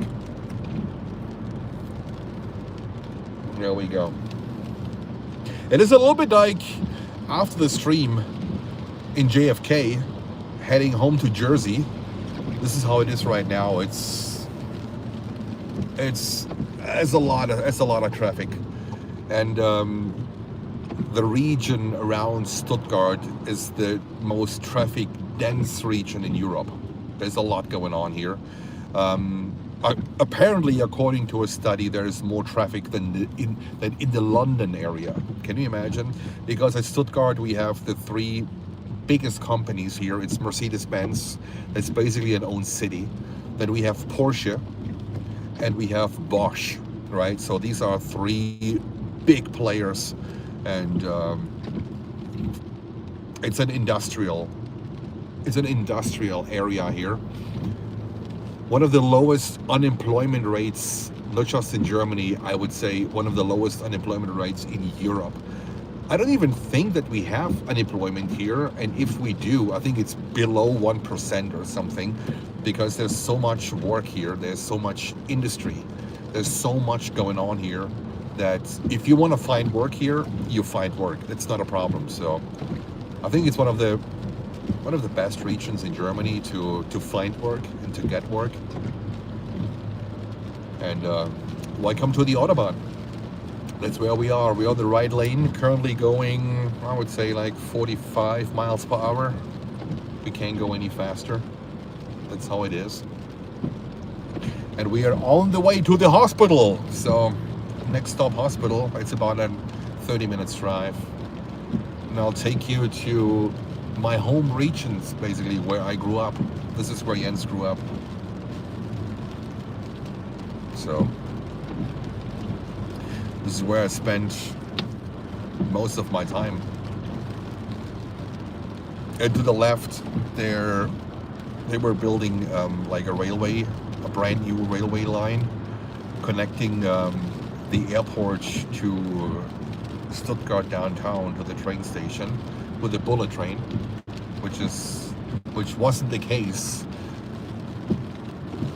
There we go. It is a little bit like after the stream in JFK, heading home to Jersey. This is how it is right now. It's a lot of traffic, and the region around Stuttgart is the most traffic dense region in Europe. There's a lot going on here. apparently, according to a study, there is more traffic than in the London area. Can you imagine? Because at Stuttgart we have the three biggest companies here. It's Mercedes-Benz, that's basically an own city. Then we have Porsche, and we have Bosch, right? So these are three big players, and it's an industrial area here. One of the lowest unemployment rates, not just in Germany, I would say one of the lowest unemployment rates in Europe. I don't even think that we have unemployment here, and if we do, I think it's below 1% or something, because there's so much work here, there's so much industry, there's so much going on here, that if you want to find work here, you find work. It's not a problem. So I think it's one of the best regions in Germany to find work and to get work. And welcome to the Autobahn. That's where we are. We're on the right lane, currently going, I would say, like 45 miles per hour. We can't go any faster. That's how it is. And we are on the way to the hospital. So next stop hospital, it's about a 30 minutes drive. And I'll take you to my home regions, basically, where I grew up. This is where Jens grew up. So this is where I spent most of my time. And to the left, they were building like a railway, a brand new railway line connecting the airport to Stuttgart downtown to the train station with a bullet train, which wasn't the case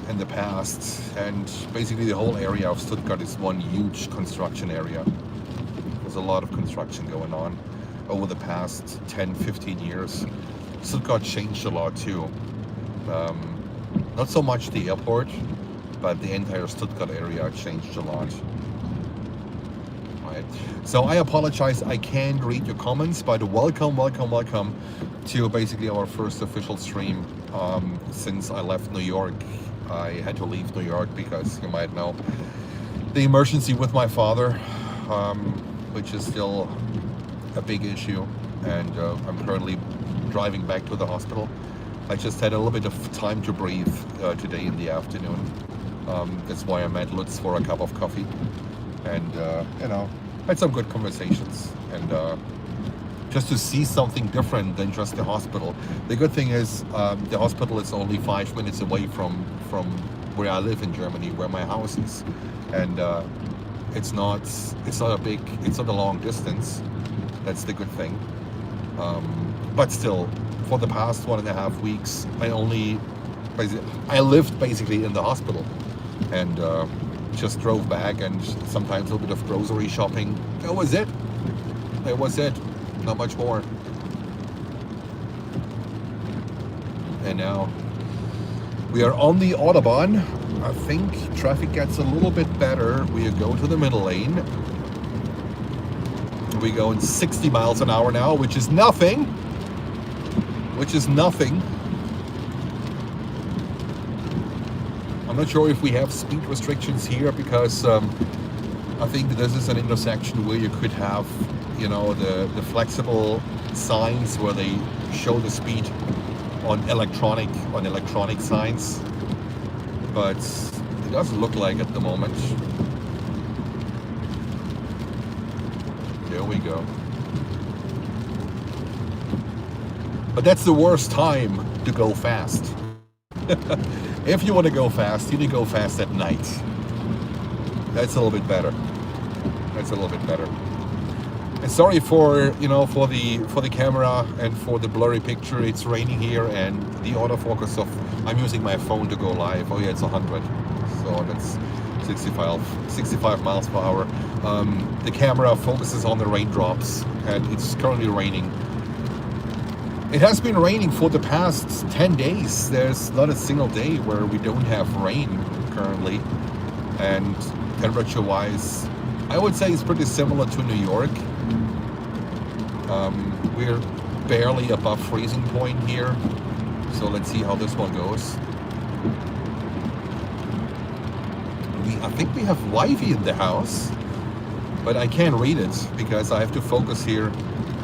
in the past. And basically the whole area of Stuttgart is one huge construction area. There's a lot of construction going on over the past 10-15 years. Stuttgart changed a lot too. Not so much the airport, but the entire Stuttgart area changed a lot. Right. So I apologize, I can't read your comments, but welcome to basically our first official stream since I left New York. I had to leave New York because, you might know, the emergency with my father, which is still a big issue, and I'm currently driving back to the hospital. I just had a little bit of time to breathe today in the afternoon. That's why I met Lutz for a cup of coffee, and you know, had some good conversations, and just to see something different than just the hospital. The good thing is the hospital is only 5 minutes away from where I live in Germany, where my house is, and it's not a long distance. That's the good thing. But still, for the past 1.5 weeks, I lived basically in the hospital, and just drove back, and sometimes a little bit of grocery shopping. That was it. Not much more. And now we are on the Autobahn. I think traffic gets a little bit better. We go to the middle lane. We go in 60 miles an hour now, which is nothing. I'm not sure if we have speed restrictions here, because I think this is an intersection where you could have, you know, the flexible signs where they show the speed on electronic signs, but it doesn't look like at the moment. There we go. But that's the worst time to go fast. If you want to go fast, you need to go fast at night. That's a little bit better. And sorry for the camera and for the blurry picture. It's raining here, and the autofocus I'm using my phone to go live. Oh yeah, it's 100. So that's 65 miles per hour. The camera focuses on the raindrops, and it's currently raining. It has been raining for the past 10 days. There's not a single day where we don't have rain currently. And temperature-wise, I would say it's pretty similar to New York. We're barely above freezing point here. So let's see how this one goes. I think we have Wi-Fi in the house, but I can't read it because I have to focus here.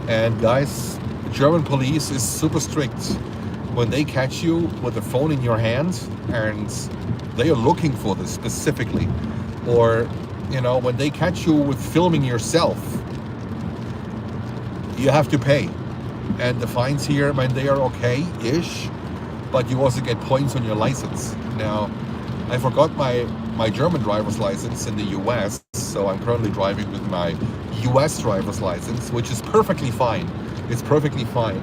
And guys, German police is super strict. When they catch you with a phone in your hand and they are looking for this specifically, or you know, when they catch you with filming yourself, you have to pay. And the fines here, man, they are okay-ish, but you also get points on your license. Now, I forgot my German driver's license in the US, so I'm currently driving with my US driver's license, which is perfectly fine. It's perfectly fine.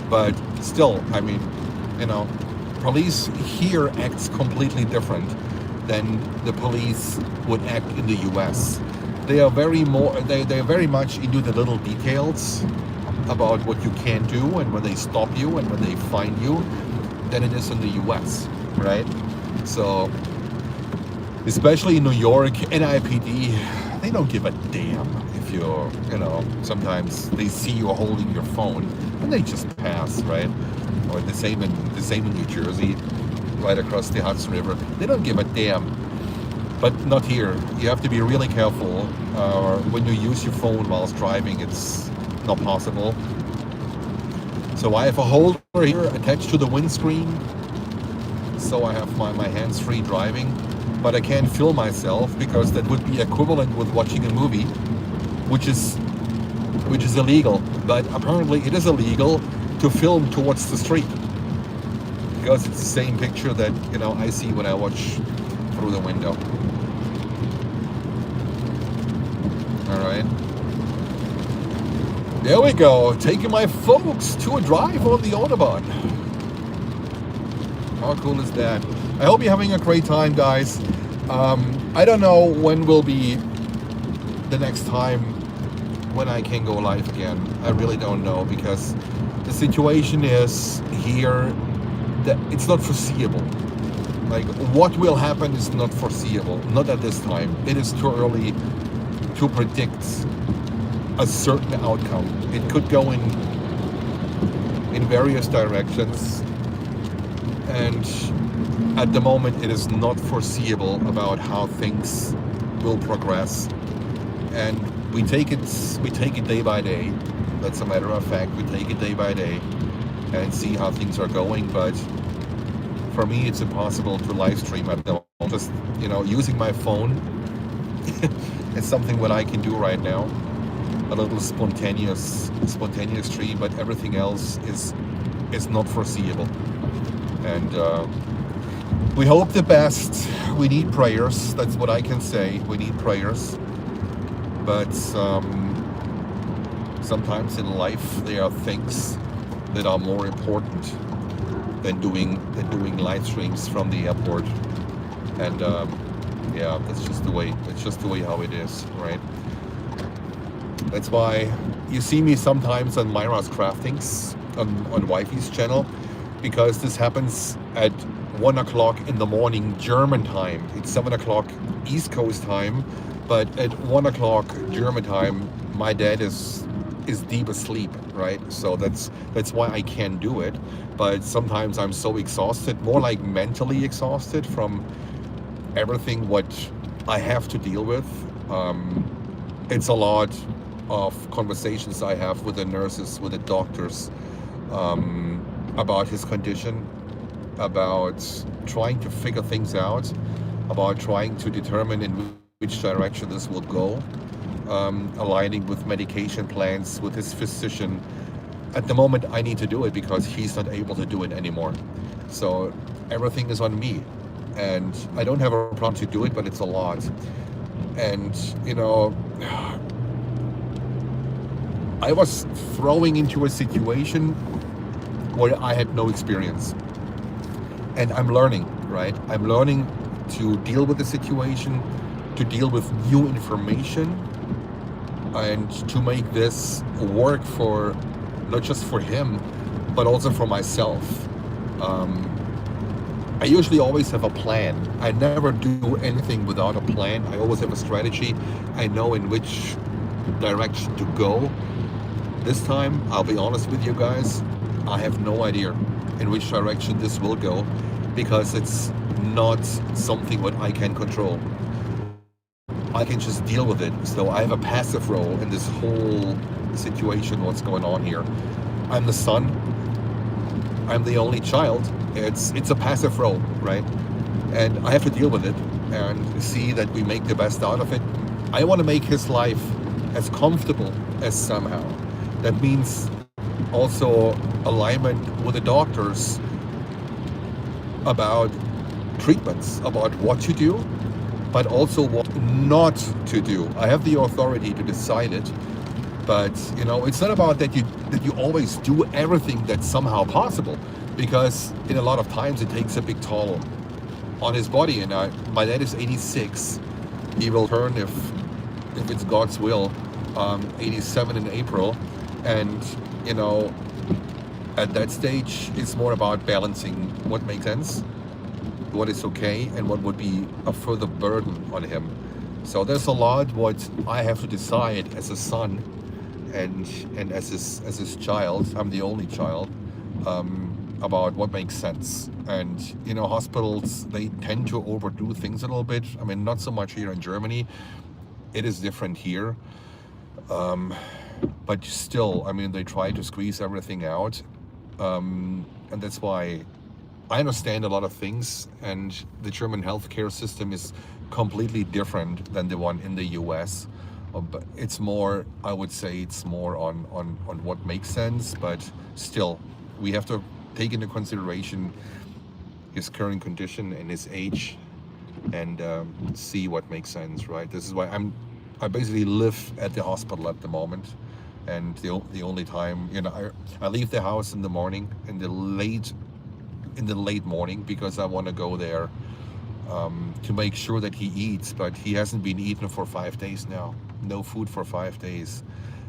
But still, I mean, you know, police here acts completely different than the police would act in the US. They are they're very much into the little details about what you can do and when they stop you and when they find you than it is in the US, right? So, especially in New York, NIPD, they don't give a damn if you're, you know, sometimes they see you holding your phone and they just pass, right? Or the same in New Jersey, right across the Hudson River. They don't give a damn. But not here. You have to be really careful. When you use your phone whilst driving, it's not possible. So I have a holder here attached to the windscreen. So I have my hands-free driving. But I can't film myself because that would be equivalent with watching a movie, which is illegal. But apparently it is illegal to film towards the street because it's the same picture that, you know, I see when I watch through the window. All right, there we go, taking my folks to a drive on the Autobahn. How cool is that? I hope you're having a great time, guys. I don't know when will be the next time when I can go live again. I really don't know, because the situation is here that it's not foreseeable. Like, what will happen is not foreseeable, not at this time. It is too early to predict a certain outcome. It could go in various directions, and at the moment it is not foreseeable about how things will progress. And we take it day by day. That's a matter of fact. We take it day by day and see how things are going. But for me, it's impossible to live stream at the moment. Just, you know, using my phone it's something what I can do right now. A little spontaneous stream, but everything else is not foreseeable. And we hope the best. We need prayers. That's what I can say. We need prayers. But sometimes in life there are things that are more important than doing live streams from the airport. And yeah, that's just the way. It's just the way how it is, right? That's why you see me sometimes on Myra's Craftings on Wifey's channel, because this happens at 1 o'clock in the morning German time. It's 7 o'clock East Coast time, but at 1 o'clock German time, my dad is deep asleep, right? So that's why I can't do it. But sometimes I'm so exhausted, more like mentally exhausted from everything what I have to deal with. It's a lot of conversations I have with the nurses, with the doctors, about his condition, about trying to figure things out, about trying to determine in which direction this will go, aligning with medication plans with his physician. At the moment I need to do it because he's not able to do it anymore. So everything is on me, and I don't have a problem to do it, but it's a lot. And you know, I was throwing into a situation where I had no experience, and I'm learning, right? I'm learning to deal with the situation, to deal with new information, and to make this work for not just for him, but also for myself. I usually always have a plan. I never do anything without a plan. I always have a strategy. I know in which direction to go. This time, I'll be honest with you guys, I have no idea in which direction this will go, because it's not something what I can control. I can just deal with it. So I have a passive role in this whole situation, what's going on here. I'm the son, I'm the only child. It's a passive role, right? And I have to deal with it and see that we make the best out of it. I want to make his life as comfortable as somehow. That means also alignment with the doctors about treatments, about what to do, but also what not to do. I have the authority to decide it, but you know, it's not about that you always do everything that's somehow possible, because in a lot of times it takes a big toll on his body. And my dad is 86. He will turn, if it's God's will, 87 in April. And you know, at that stage, it's more about balancing what makes sense, what is okay, and what would be a further burden on him. So there's a lot what I have to decide as a son, and as his child. I'm the only child, about what makes sense. And you know, hospitals, they tend to overdo things a little bit. I mean, not so much here in Germany. It is different here, but still, I mean, they try to squeeze everything out, and that's why I understand a lot of things. And the German healthcare system is completely different than the one in the US. But it's more, I would say, it's more on what makes sense. But still, we have to take into consideration his current condition and his age, and see what makes sense, right? This is why I basically live at the hospital at the moment, and the only time, you know, I leave the house in the morning, in the late morning, because I want to go there to make sure that he eats. But he hasn't been eaten for 5 days now. No food for 5 days.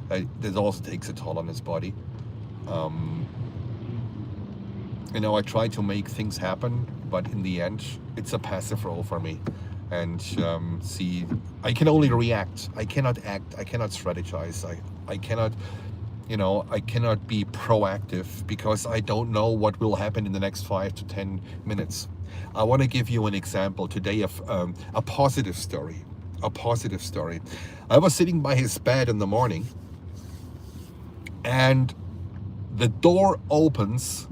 That also takes a toll on his body. You know, I try to make things happen, but in the end, it's a passive role for me. And see, I can only react. I cannot act. I cannot strategize. I cannot, you know, I cannot be proactive, because I don't know what will happen in the next 5 to 10 minutes. I want to give you an example today of a positive story. A positive story. I was sitting by his bed in the morning, and the door opens,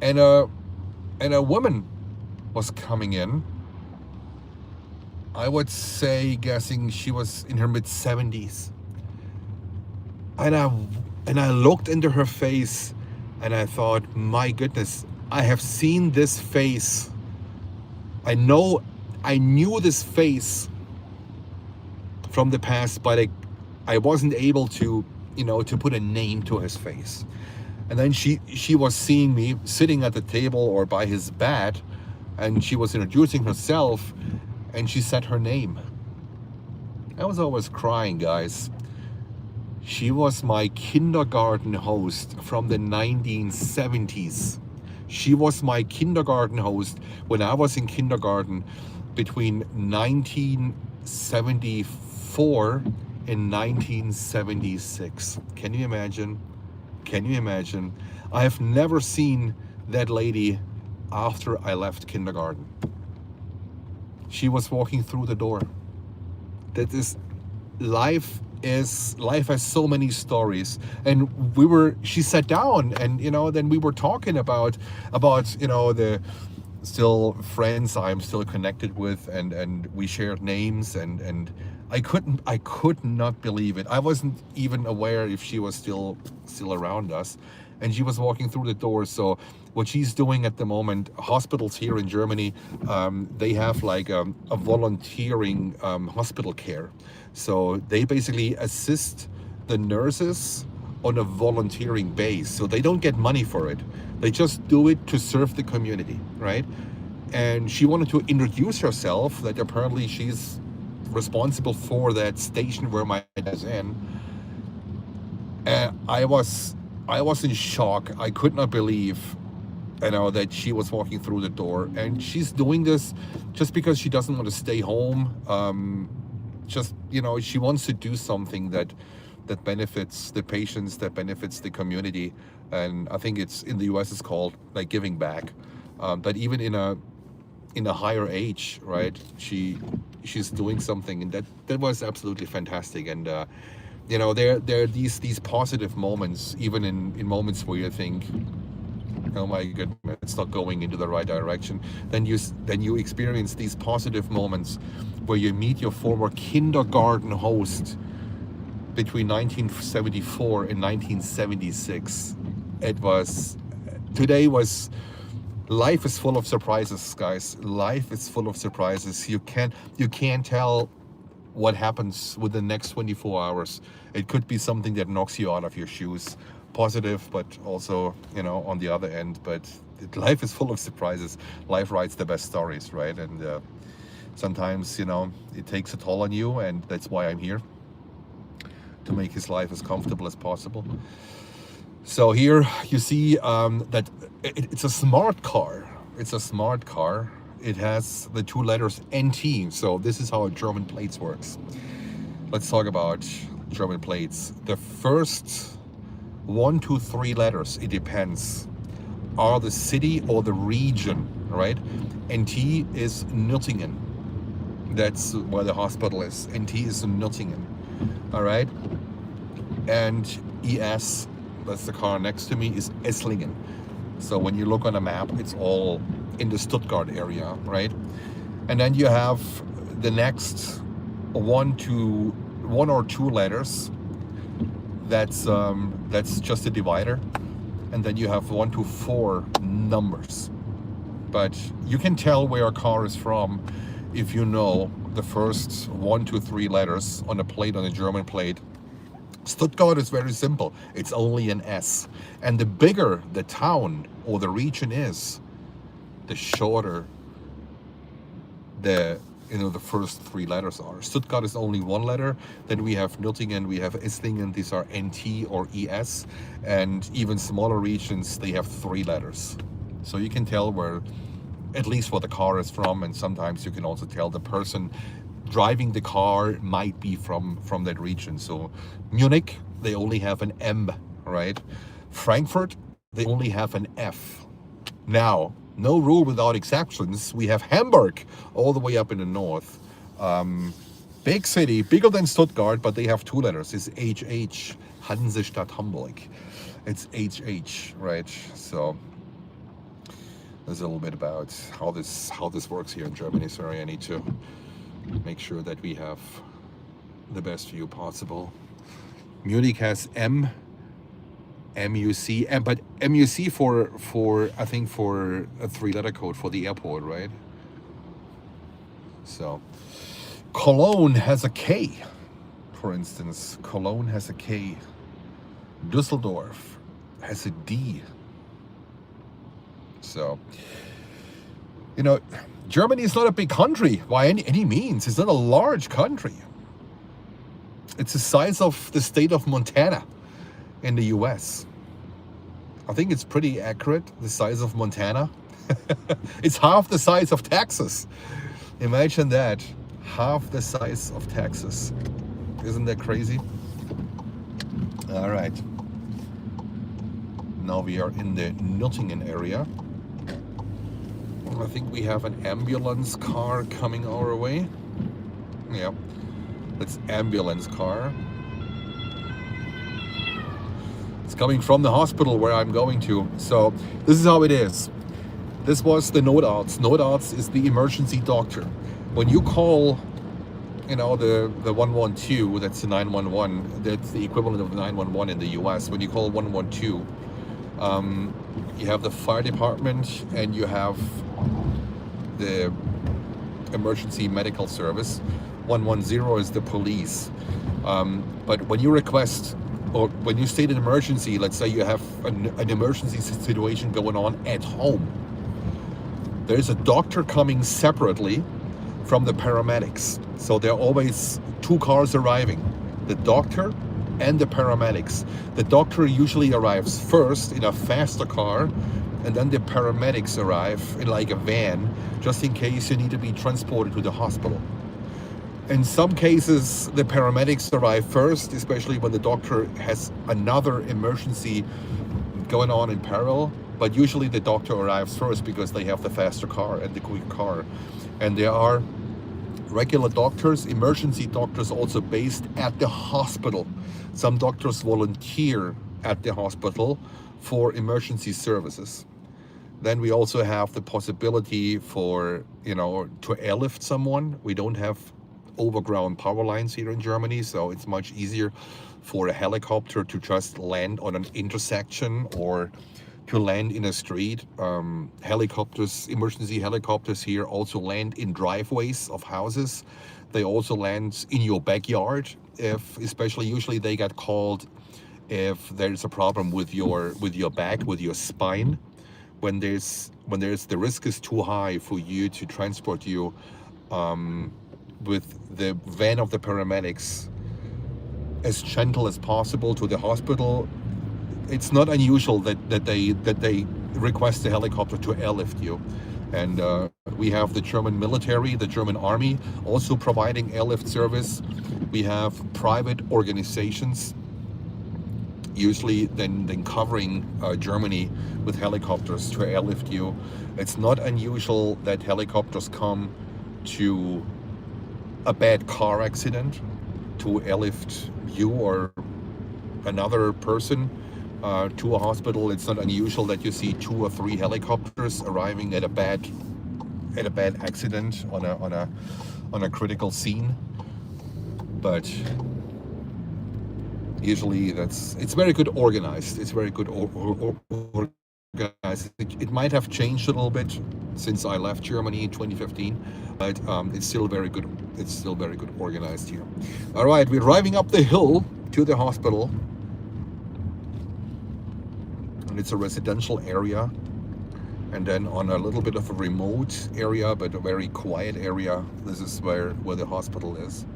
and a woman was coming in. I would say, guessing she was in her mid-70s. And I looked into her face, and I thought, my goodness, I have seen this face. I knew this face from the past, but I wasn't able to, you know, to put a name to his face. And then she was seeing me sitting at the table or by his bed, and she was introducing herself, and she said her name. I was always crying, guys. She was my kindergarten host from the 1970s. She was my kindergarten host when I was in kindergarten between 1974 and 1976. Can you imagine? Can you imagine? I have never seen that lady after I left kindergarten. She was walking through the door. That is, life has so many stories. And she sat down, and you know, then we were talking about you know, the still friends I'm still connected with, and we shared names, and I could not believe it. I wasn't even aware if she was still around us, and she was walking through the door. So what she's doing at the moment, hospitals here in Germany, they have like a volunteering hospital care. So they basically assist the nurses on a volunteering base. So they don't get money for it. They just do it to serve the community, right? And she wanted to introduce herself, that apparently she's responsible for that station where my dad is in. And I was in shock. I could not believe, you know, that she was walking through the door, and she's doing this just because she doesn't want to stay home. Just, you know, she wants to do something that benefits the patients, that benefits the community. And I think it's in the US it's called like giving back. But even in a higher age, right? She she's doing something, and that was absolutely fantastic. And you know, there are these positive moments, even in moments where you think, oh my goodness, it's not going into the right direction. Then you experience these positive moments where you meet your former kindergarten host between 1974 and 1976. Today was, life is full of surprises, guys. Life is full of surprises. You can't tell what happens within the next 24 hours. It could be something that knocks you out of your shoes. Positive, but also, you know, on the other end. But life is full of surprises. Life writes the best stories, right? And sometimes, you know, it takes a toll on you, and that's why I'm here, to make his life as comfortable as possible. So here you see that it's a smart car. It's a smart car. It has the two letters NT. So this is how German plates works. Let's talk about German plates. The first 1, 2, 3 letters, it depends, are the city or the region, right? NT is Nürtingen. That's where the hospital is. NT is in Nürtingen, all right? And ES, that's the car next to me, is Esslingen. So when you look on a map, it's all in the Stuttgart area, right? And then you have the next 1 or 2 letters. That's just a divider. And then you have 1 to 4 numbers. But you can tell where a car is from if you know the first 1 to 3 letters on a plate, on a German plate. Stuttgart is very simple. It's only an S. And the bigger the town or the region is, the shorter the first 3 letters are. Stuttgart is only 1 letter. Then we have Nürtingen, we have Esslingen. These are NT or ES. And even smaller regions, they have 3 letters. So you can tell where, at least where the car is from. And sometimes you can also tell the person driving the car might be from that region. So Munich, they only have an M, right? Frankfurt, they only have an F. Now, no rule without exceptions. We have Hamburg all the way up in the north. Big city, bigger than Stuttgart, but they have 2 letters. It's HH, Hansestadt Hamburg. It's HH, right? So there's a little bit about how this works here in Germany. Sorry, I need to make sure that we have the best view possible. Munich has M, MUC, but MUC for I think for a 3-letter code for the airport, right? So Cologne has a K, for instance. Cologne has a K. Düsseldorf has a D. So, you know, Germany is not a big country by any means. It's not a large country. It's the size of the state of Montana in the US. I think it's pretty accurate, the size of Montana. It's half the size of Texas. Imagine that, half the size of Texas. Isn't that crazy? All right. Now we are in the Nürtingen area. I think we have an ambulance car coming our way. Yeah, that's ambulance car. It's coming from the hospital where I'm going to. So this is how it is. This was the Notarzt. Notarzt is the emergency doctor. When you call, you know, the 112, that's the 911, that's the equivalent of 911 in the US. When you call 112, you have the fire department and you have the emergency medical service. 110 is the police. But when you request, or when you state an emergency, let's say you have an emergency situation going on at home, there's a doctor coming separately from the paramedics. So there are always 2 cars arriving, the doctor and the paramedics. The doctor usually arrives first in a faster car, and then the paramedics arrive in like a van, just in case you need to be transported to the hospital. In some cases, the paramedics arrive first, especially when the doctor has another emergency going on in parallel. But usually the doctor arrives first because they have the faster car and the quicker car. And there are regular doctors, emergency doctors also based at the hospital. Some doctors volunteer at the hospital for emergency services. Then we also have the possibility for, to airlift someone. We don't have overground power lines here in Germany, so it's much easier for a helicopter to just land on an intersection or to land in a street. Helicopters, emergency helicopters here also land in driveways of houses. They also land in your backyard. Usually they get called if there's a problem with your back, with your spine. When the risk is too high for you to transport you with the van of the paramedics as gentle as possible to the hospital, it's not unusual that they request the helicopter to airlift you. And we have the German military, the German army, also providing airlift service. We have private organizations, usually then covering Germany with helicopters to airlift you. It's not unusual that helicopters come to a bad car accident to airlift you or another person to a hospital. It's not unusual that you see 2 or 3 helicopters arriving at a bad accident on a critical scene. But usually it's very good organized. It's very good organized. It might have changed a little bit since I left Germany in 2015, but it's still very good. It's still very good organized here. All right, we're driving up the hill to the hospital, and it's a residential area, and then on a little bit of a remote area, but a very quiet area. This is where the hospital is.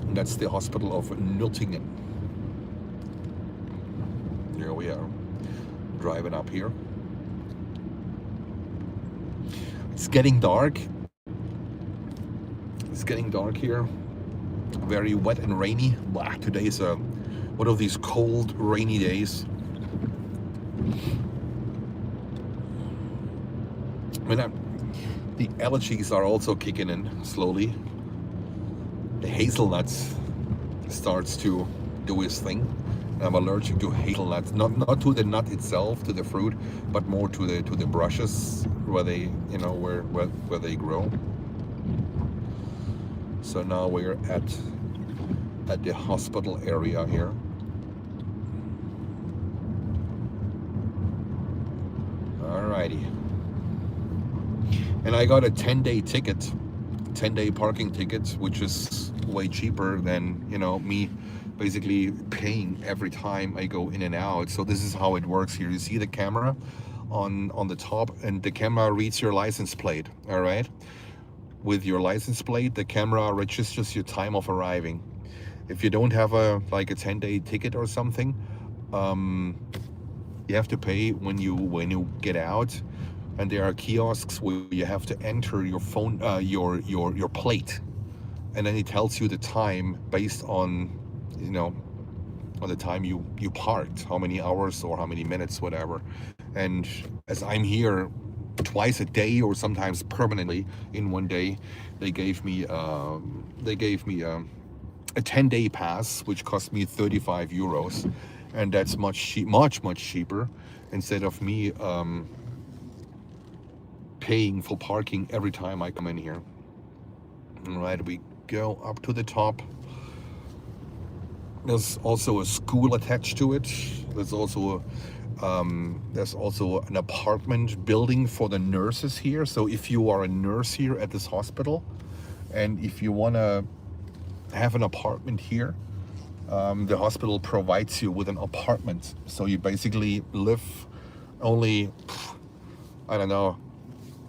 And that's the hospital of Nürtingen. Here we are, driving up here. It's getting dark. It's getting dark here. Very wet and rainy. Wow, today is one of these cold, rainy days. The allergies are also kicking in slowly. The hazelnuts starts to do its thing. I'm allergic to hazelnuts, not to the nut itself, to the fruit, but more to the brushes where they, where they grow. So now we're at the hospital area here. Alrighty. And I got a 10-day ticket, 10-day parking ticket, which is way cheaper than, me basically paying every time I go in and out. So this is how it works here. You see the camera on the top, and the camera reads your license plate. All right, with your license plate, the camera registers your time of arriving. If you don't have a 10-day ticket or something, you have to pay when you get out. And there are kiosks where you have to enter your phone, your plate, and then it tells you the time based on, on the time you parked, how many hours or how many minutes, whatever. And as I'm here twice a day or sometimes permanently in one day, they gave me a 10-day pass, which cost me 35 euros, and that's much cheaper instead of me paying for parking every time I come in here. All right, we go up to the top. There's also a school attached to it. There's also an apartment building for the nurses here. So if you are a nurse here at this hospital, and if you want to have an apartment here, the hospital provides you with an apartment. So you basically live only,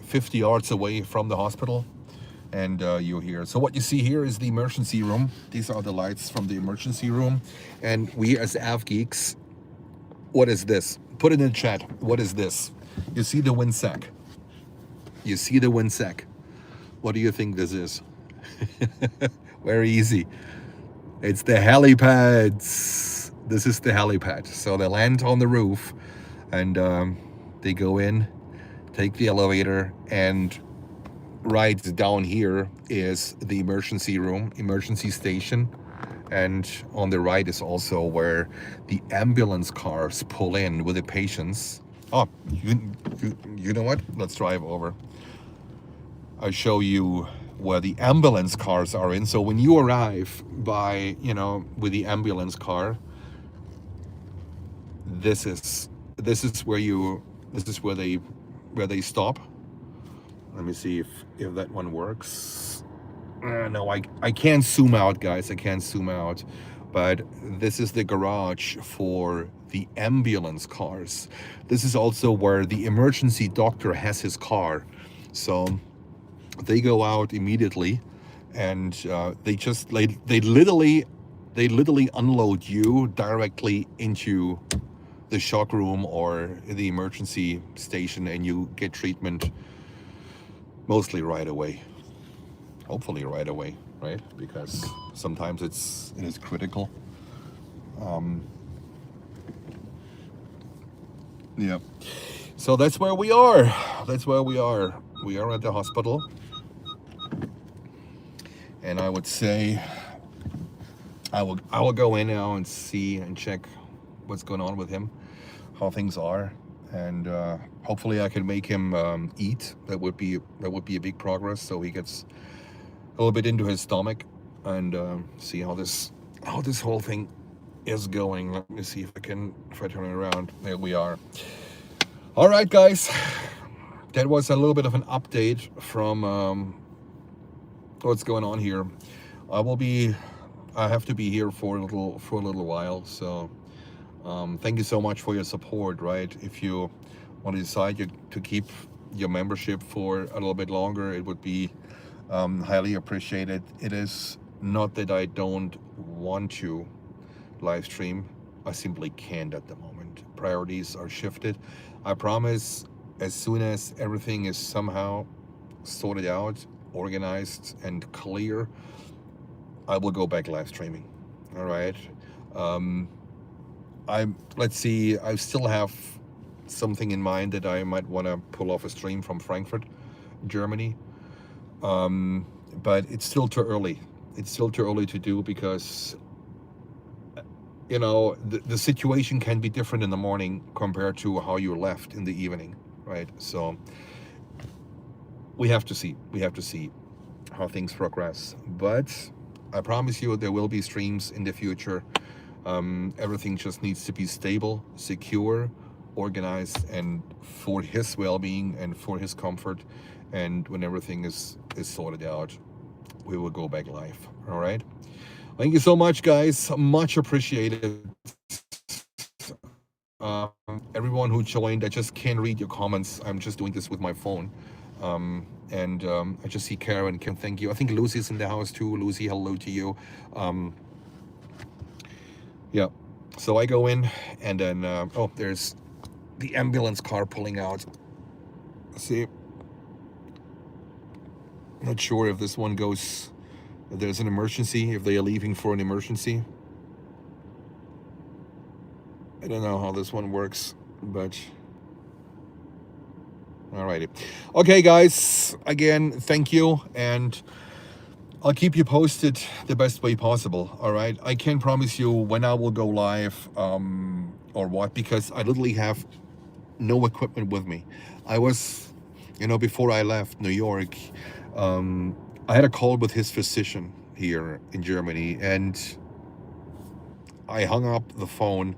50 yards away from the hospital, and you're here. So what you see here is the emergency room. These are the lights from the emergency room. And we as Av Geeks, what is this? Put it in the chat. What is this? You see the wind sack. You see the wind sack. What do you think this is? Very easy. It's the helipads. This is the helipad. So they land on the roof, and they go in take the elevator, and right down here is the emergency room, emergency station. And on the right is also where the ambulance cars pull in with the patients. Oh, you know what? Let's drive over. I'll show you where the ambulance cars are in. So when you arrive by, with the ambulance car, this is where they stop. Let me see if that one works. No, I can't zoom out, guys. I can't zoom out. But this is the garage for the ambulance cars. This is also where the emergency doctor has his car. So they go out immediately, and they literally unload you directly into the shock room or the emergency station, and you get treatment mostly right away. Hopefully right away, right? Because sometimes it is critical. Yeah. So that's where we are. That's where we are. We are at the hospital. And I would say I will go in now and see and check what's going on with him, how things are, and hopefully I can make him eat. That would be a big progress, so he gets a little bit into his stomach, and see how this whole thing is going. Let me see if I turn it around. There we are. All right, guys, that was a little bit of an update from what's going on here. I have to be here for a little while, so thank you so much for your support. Right, if you want to decide to keep your membership for a little bit longer, it would be highly appreciated. It is not that I don't want to live stream, I simply can't at the moment. Priorities are shifted. I promise, as soon as everything is somehow sorted out, organized and clear, I will go back live streaming. All right. Let's see, I still have something in mind that I might want to pull off a stream from Frankfurt, Germany. But it's still too early. It's still too early to do, because the situation can be different in the morning compared to how you left in the evening, right? So we have to see how things progress. But I promise you there will be streams in the future. Everything just needs to be stable, secure, organized, and for his well-being and for his comfort. And when everything is sorted out, we will go back live. All right. Thank you so much, guys. Much appreciated. Everyone who joined, I just can't read your comments. I'm just doing this with my phone. I just see Karen. Thank you. I think Lucy's in the house too. Lucy, hello to you. Yeah. So I go in, and then there's the ambulance car pulling out. See. Not sure if this one goes, if there's an emergency, if they are leaving for an emergency. I don't know how this one works, but alrighty. Okay, guys, again, thank you, and I'll keep you posted the best way possible. All right, I can't promise you when I will go live or what, because I literally have no equipment with me. I was, before I left New York, I had a call with his physician here in Germany, and I hung up the phone.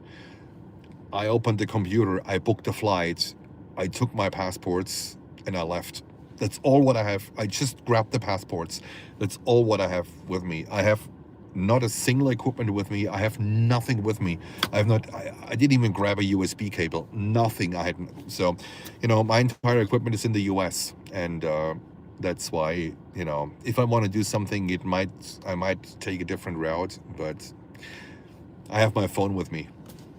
I opened the computer, I booked the flight, I took my passports, and I left. That's all what I have. I just grabbed the passports. That's all what I have with me. I have not a single equipment with me. I have nothing with me. I didn't even grab a USB cable. Nothing. So, my entire equipment is in the US, and that's why, if I want to do something, I might take a different route, but I have my phone with me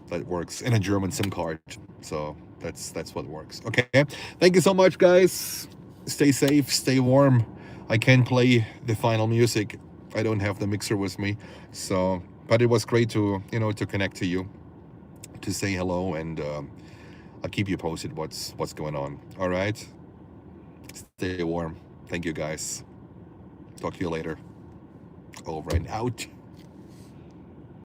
that works, and a German SIM card. So that's what works. Okay. Thank you so much, guys. Stay safe, stay warm. I can't play the final music. I don't have the mixer with me. But it was great to, to connect to you, to say hello, and I'll keep you posted what's going on. All right, stay warm. Thank you guys. Talk to you later. Over and out.